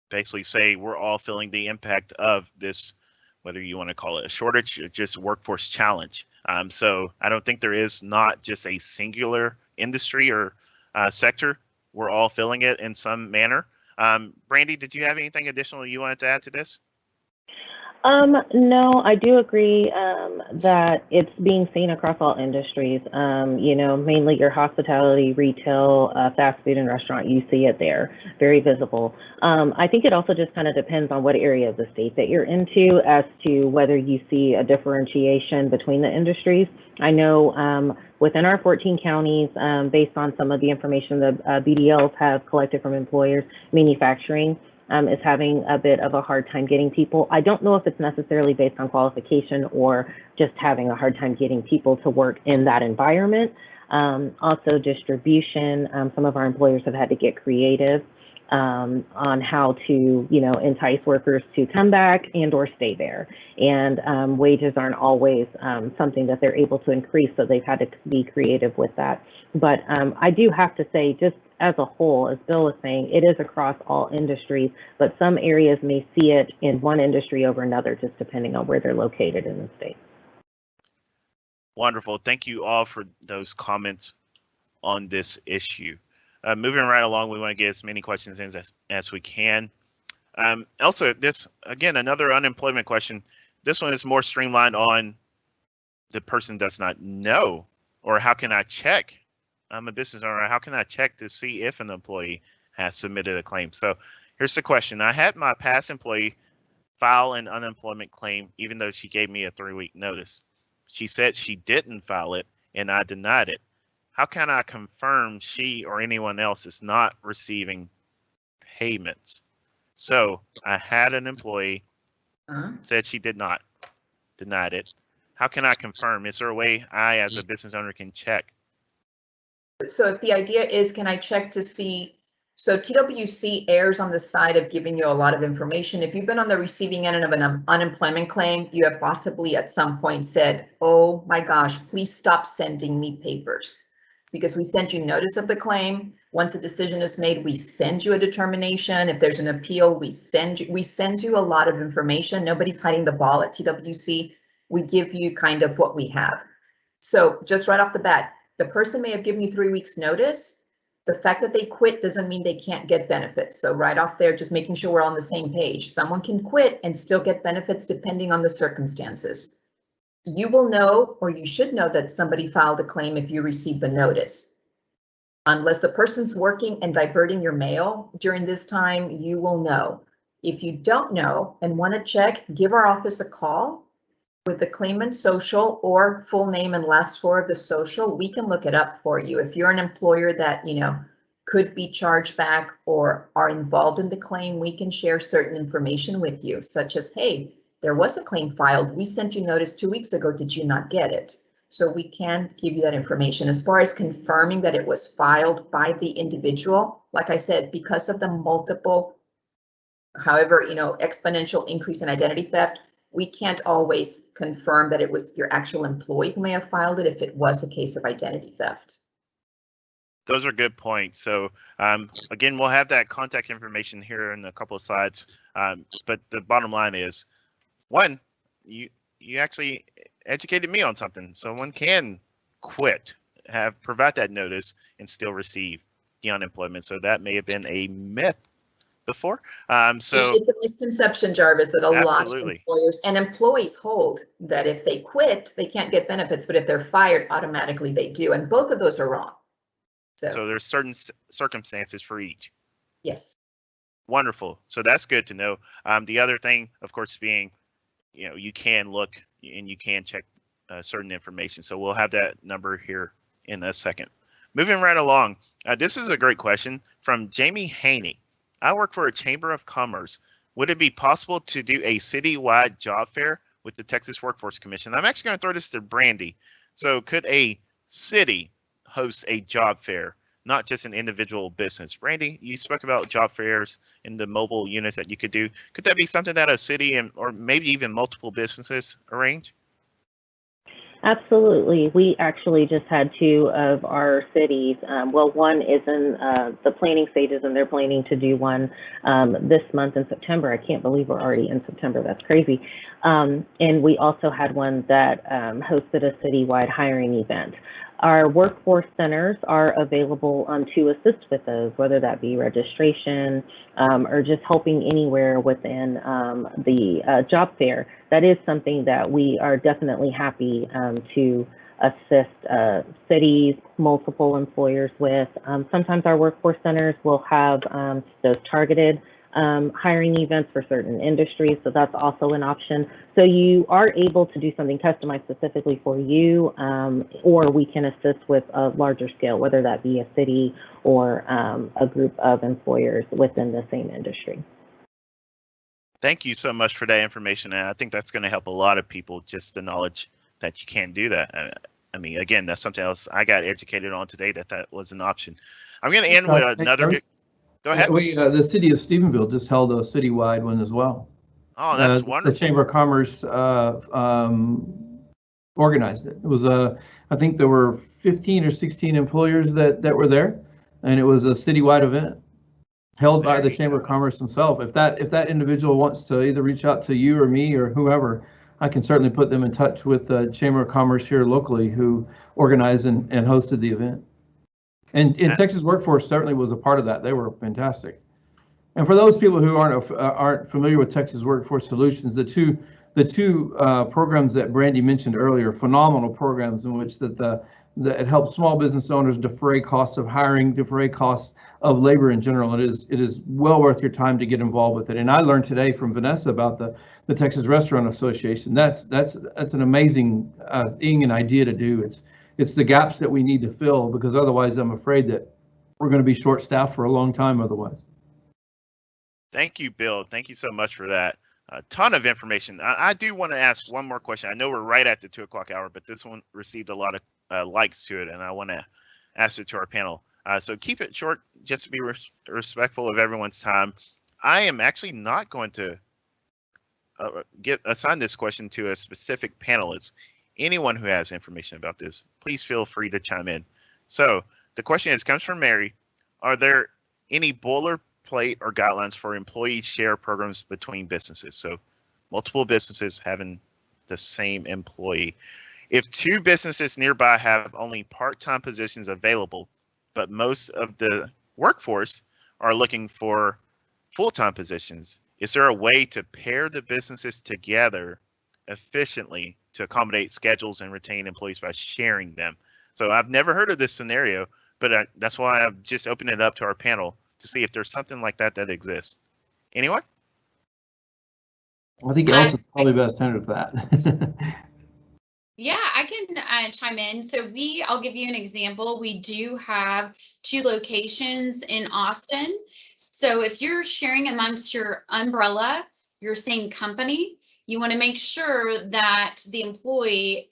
basically say we're all feeling the impact of this, whether you want to call it a shortage or just workforce challenge. So I don't think there is not just a singular industry or sector. We're all feeling it in some manner. Brandy, did you have anything additional you wanted to add to this? No, I do agree that it's being seen across all industries. Mainly your hospitality, retail, fast food, and restaurant. You see it there, very visible. I think it also just kind of depends on what area of the state that you're into as to whether you see a differentiation between the industries. I know within our 14 counties, based on some of the information the BDLs have collected from employers, manufacturing is having a bit of a hard time getting people. I don't know if it's necessarily based on qualification or just having a hard time getting people to work in that environment. Also distribution, some of our employers have had to get creative on how to, entice workers to come back and or stay there. And wages aren't always something that they're able to increase, so they've had to be creative with that. But I do have to say, just as a whole, as Bill was saying, it is across all industries, but some areas may see it in one industry over another, just depending on where they're located in the state. Wonderful. Thank you all for those comments on this issue. Moving right along, we want to get as many questions in as we can. Elsa, this, again, another unemployment question. This one is more streamlined on the person does not know, or how can I check? I'm a business owner. How can I check to see if an employee has submitted a claim? So here's the question. I had my past employee file an unemployment claim, even though she gave me a 3-week notice. She said she didn't file it, and I denied it. How can I confirm she or anyone else is not receiving payments? So I had an employee, said she did not, denied it. How can I confirm? Is there a way I, as a business owner, can check? So if the idea is, can I check to see, so TWC errs on the side of giving you a lot of information. If you've been on the receiving end of an unemployment claim, you have possibly at some point said, oh my gosh, please stop sending me papers. because we send you notice of the claim. Once a decision is made, we send you a determination. If there's an appeal, we send you a lot of information. Nobody's hiding the ball at TWC. We give you kind of what we have. So just right off the bat, the person may have given you 3 weeks notice. The fact that they quit doesn't mean they can't get benefits. So right off there, just making sure we're on the same page. Someone can quit and still get benefits depending on the circumstances. You will know, or you should know, that somebody filed a claim if you receive the notice. Unless the person's working and diverting your mail during this time, you will know. If you don't know and want to check, give our office a call with the claimant's social or full name and last four of the social. We can look it up for you. If you're an employer that, could be charged back or are involved in the claim, we can share certain information with you, such as, hey, there was a claim filed. We sent you notice 2 weeks ago. Did you not get it? So we can give you that information. As far as confirming that it was filed by the individual, like I said, because of the multiple, however, exponential increase in identity theft, we can't always confirm that it was your actual employee who may have filed it if it was a case of identity theft. Those are good points. So again, we'll have that contact information here in a couple of slides. But the bottom line is, one, you actually educated me on something. Someone can quit, provide that notice, and still receive the unemployment. So that may have been a myth before. So it's a misconception, Jarvis, that a lot of absolutely. employers and employees hold that if they quit, they can't get benefits, but if they're fired, automatically they do. And both of those are wrong. So there's certain circumstances for each. Yes. Wonderful. So that's good to know. The other thing, of course, being, you can look and you can check certain information. So we'll have that number here in a second. Moving right along. This is a great question from Jamie Haney. I work for a Chamber of Commerce. Would it be possible to do a citywide job fair with the Texas Workforce Commission? I'm actually going to throw this to Brandy. So could a city host a job fair, not just an individual business? Brandy, you spoke about job fairs and the mobile units that you could do. Could that be something that a city or maybe even multiple businesses arrange? Absolutely. We actually just had 2 of our cities. Well, one is in the planning stages, and they're planning to do one this month in September. I can't believe we're already in September. That's crazy. And we also had one that hosted a citywide hiring event. Our workforce centers are available to assist with those, whether that be registration or just helping anywhere within the job fair. That is something that we are definitely happy to assist cities, multiple employers with. Sometimes our workforce centers will have those targeted hiring events for certain industries, so that's also an option. So you are able to do something customized specifically for you, or we can assist with a larger scale, whether that be a city or a group of employers within the same industry. Thank you so much for that information, and I think that's going to help a lot of people, just the knowledge that you can do that. I mean, again, that's something else I got educated on today, that was an option. I'm going to end with another. Go ahead. The city of Stephenville just held a citywide one as well. Oh, that's wonderful. The Chamber of Commerce organized it. It was I think there were 15 or 16 employers that were there, and it was a citywide event held by the Chamber of Commerce themselves. If that individual wants to either reach out to you or me or whoever, I can certainly put them in touch with the Chamber of Commerce here locally who organized and hosted the event. And Texas Workforce certainly was a part of that. They were fantastic. And for those people who aren't familiar with Texas Workforce Solutions, the two programs that Brandy mentioned earlier, phenomenal programs in which it helps small business owners defray costs of hiring, defray costs of labor in general. It is well worth your time to get involved with it. And I learned today from Vanessa about the Texas Restaurant Association. That's an amazing thing and idea to do. It's the gaps that we need to fill, because otherwise I'm afraid that we're going to be short-staffed for a long time otherwise. Thank you, Bill. Thank you so much for that. A ton of information. I do want to ask one more question. I know we're right at the 2 o'clock hour, but this one received a lot of likes to it, and I want to ask it to our panel. So keep it short, just to be respectful of everyone's time. I am actually not going to assign this question to a specific panelist. Anyone who has information about this, please feel free to chime in. So the question comes from Mary. Are there any boilerplate or guidelines for employee share programs between businesses? So multiple businesses having the same employee. If two businesses nearby have only part-time positions available, but most of the workforce are looking for full-time positions, is there a way to pair the businesses together efficiently to accommodate schedules and retain employees by sharing them? So I've never heard of this scenario, but that's why I've just opened it up to our panel to see if there's something like that that exists. Anyone? I think Elsa's probably best handed for that. Yeah, I can chime in. So I'll give you an example. We do have 2 locations in Austin. So if you're sharing amongst your umbrella, your same company, you want to make sure that the employee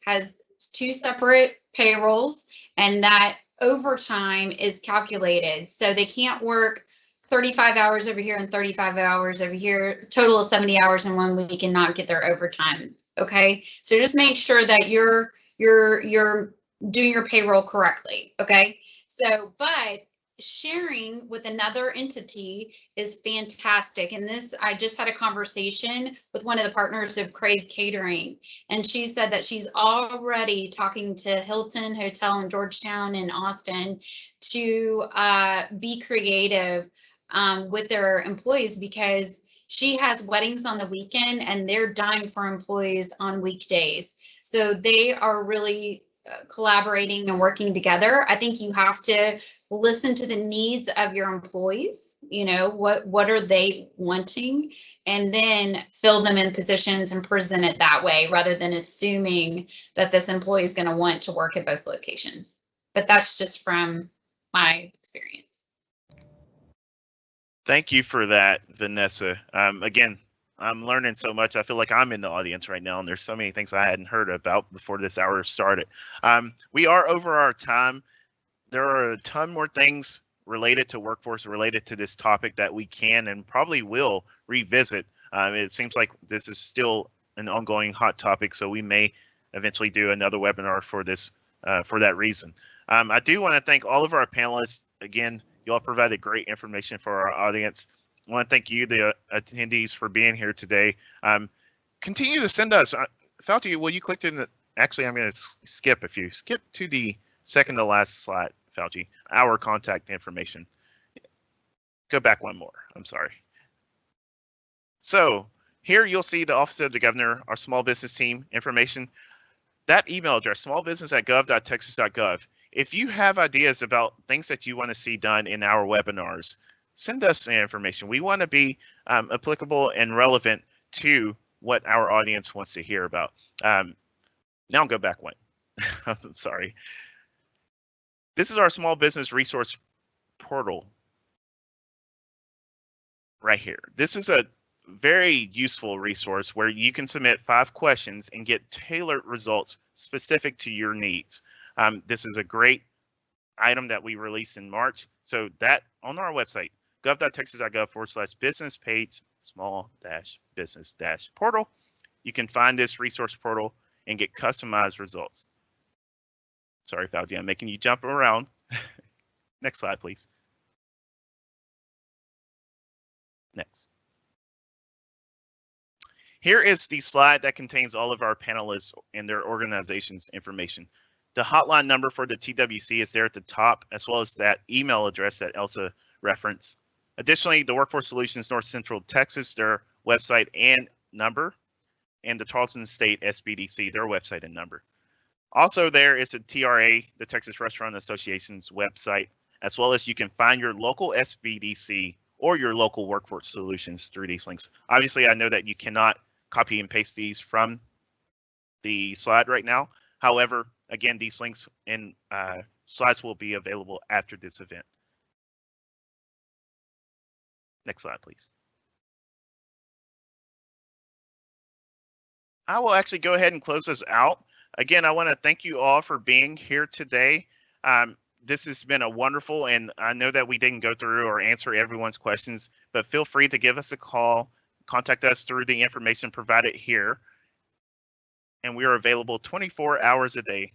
has 2 separate payrolls and that overtime is calculated. So they can't work 35 hours over here and 35 hours over here, total of 70 hours in 1 week and not get their overtime. Okay, so just make sure that you're doing your payroll correctly. Okay, so but sharing with another entity is fantastic. And I just had a conversation with one of the partners of Crave Catering, and she said that she's already talking to Hilton Hotel in Georgetown and Austin to be creative with their employees, because she has weddings on the weekend and they're dying for employees on weekdays. So they are really collaborating and working together. I think you have to listen to the needs of your employees. You know, what are they wanting? And then fill them in positions and present it that way, rather than assuming that this employee is going to want to work at both locations. But that's just from my experience. Thank you for that, Vanessa. Again, I'm learning so much. I feel like I'm in the audience right now, and there's so many things I hadn't heard about before this hour started. We are over our time. There are a ton more things related to workforce, related to this topic that we can and probably will revisit. It seems like this is still an ongoing hot topic, so we may eventually do another webinar for this, for that reason. I do want to thank all of our panelists. Again, you all provided great information for our audience. I want to thank you, the attendees, for being here today. Continue to send us. Fauci, will you click in? Actually, I'm going to skip. If you skip to the second to last slide, Fauci, our contact information. Go back one more. I'm sorry. So here you'll see the Office of the Governor, our small business team information. That email address, smallbusiness@gov.texas.gov. If you have ideas about things that you want to see done in our webinars, send us the information. We want to be applicable and relevant to what our audience wants to hear about. Now I'll go back one. I'm sorry. This is our small business resource portal right here. This is a very useful resource where you can submit 5 questions and get tailored results specific to your needs. This is a great item that we released in March. So that on our website, gov.texas.gov/business page small-business-portal, you can find this resource portal and get customized results. Sorry, Fauci, I'm making you jump around. Next slide, please. Next. Here is the slide that contains all of our panelists and their organization's information. The hotline number for the TWC is there at the top, as well as that email address that Elsa referenced. Additionally, the Workforce Solutions North Central Texas, their website and number, and the Charleston State SBDC, their website and number. Also there is a TRA, the Texas Restaurant Association's website, as well as you can find your local SBDC or your local Workforce Solutions through these links. Obviously, I know that you cannot copy and paste these from the slide right now. However, again, these links and slides will be available after this event. Next slide, please. I will actually go ahead and close this out. Again, I want to thank you all for being here today. This has been a wonderful, and I know that we didn't go through or answer everyone's questions, but feel free to give us a call, contact us through the information provided here. And we are available 24 hours a day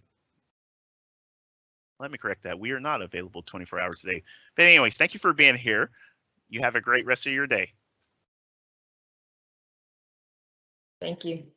Let me correct that. We are not available 24 hours a day. But anyways, thank you for being here. You have a great rest of your day. Thank you.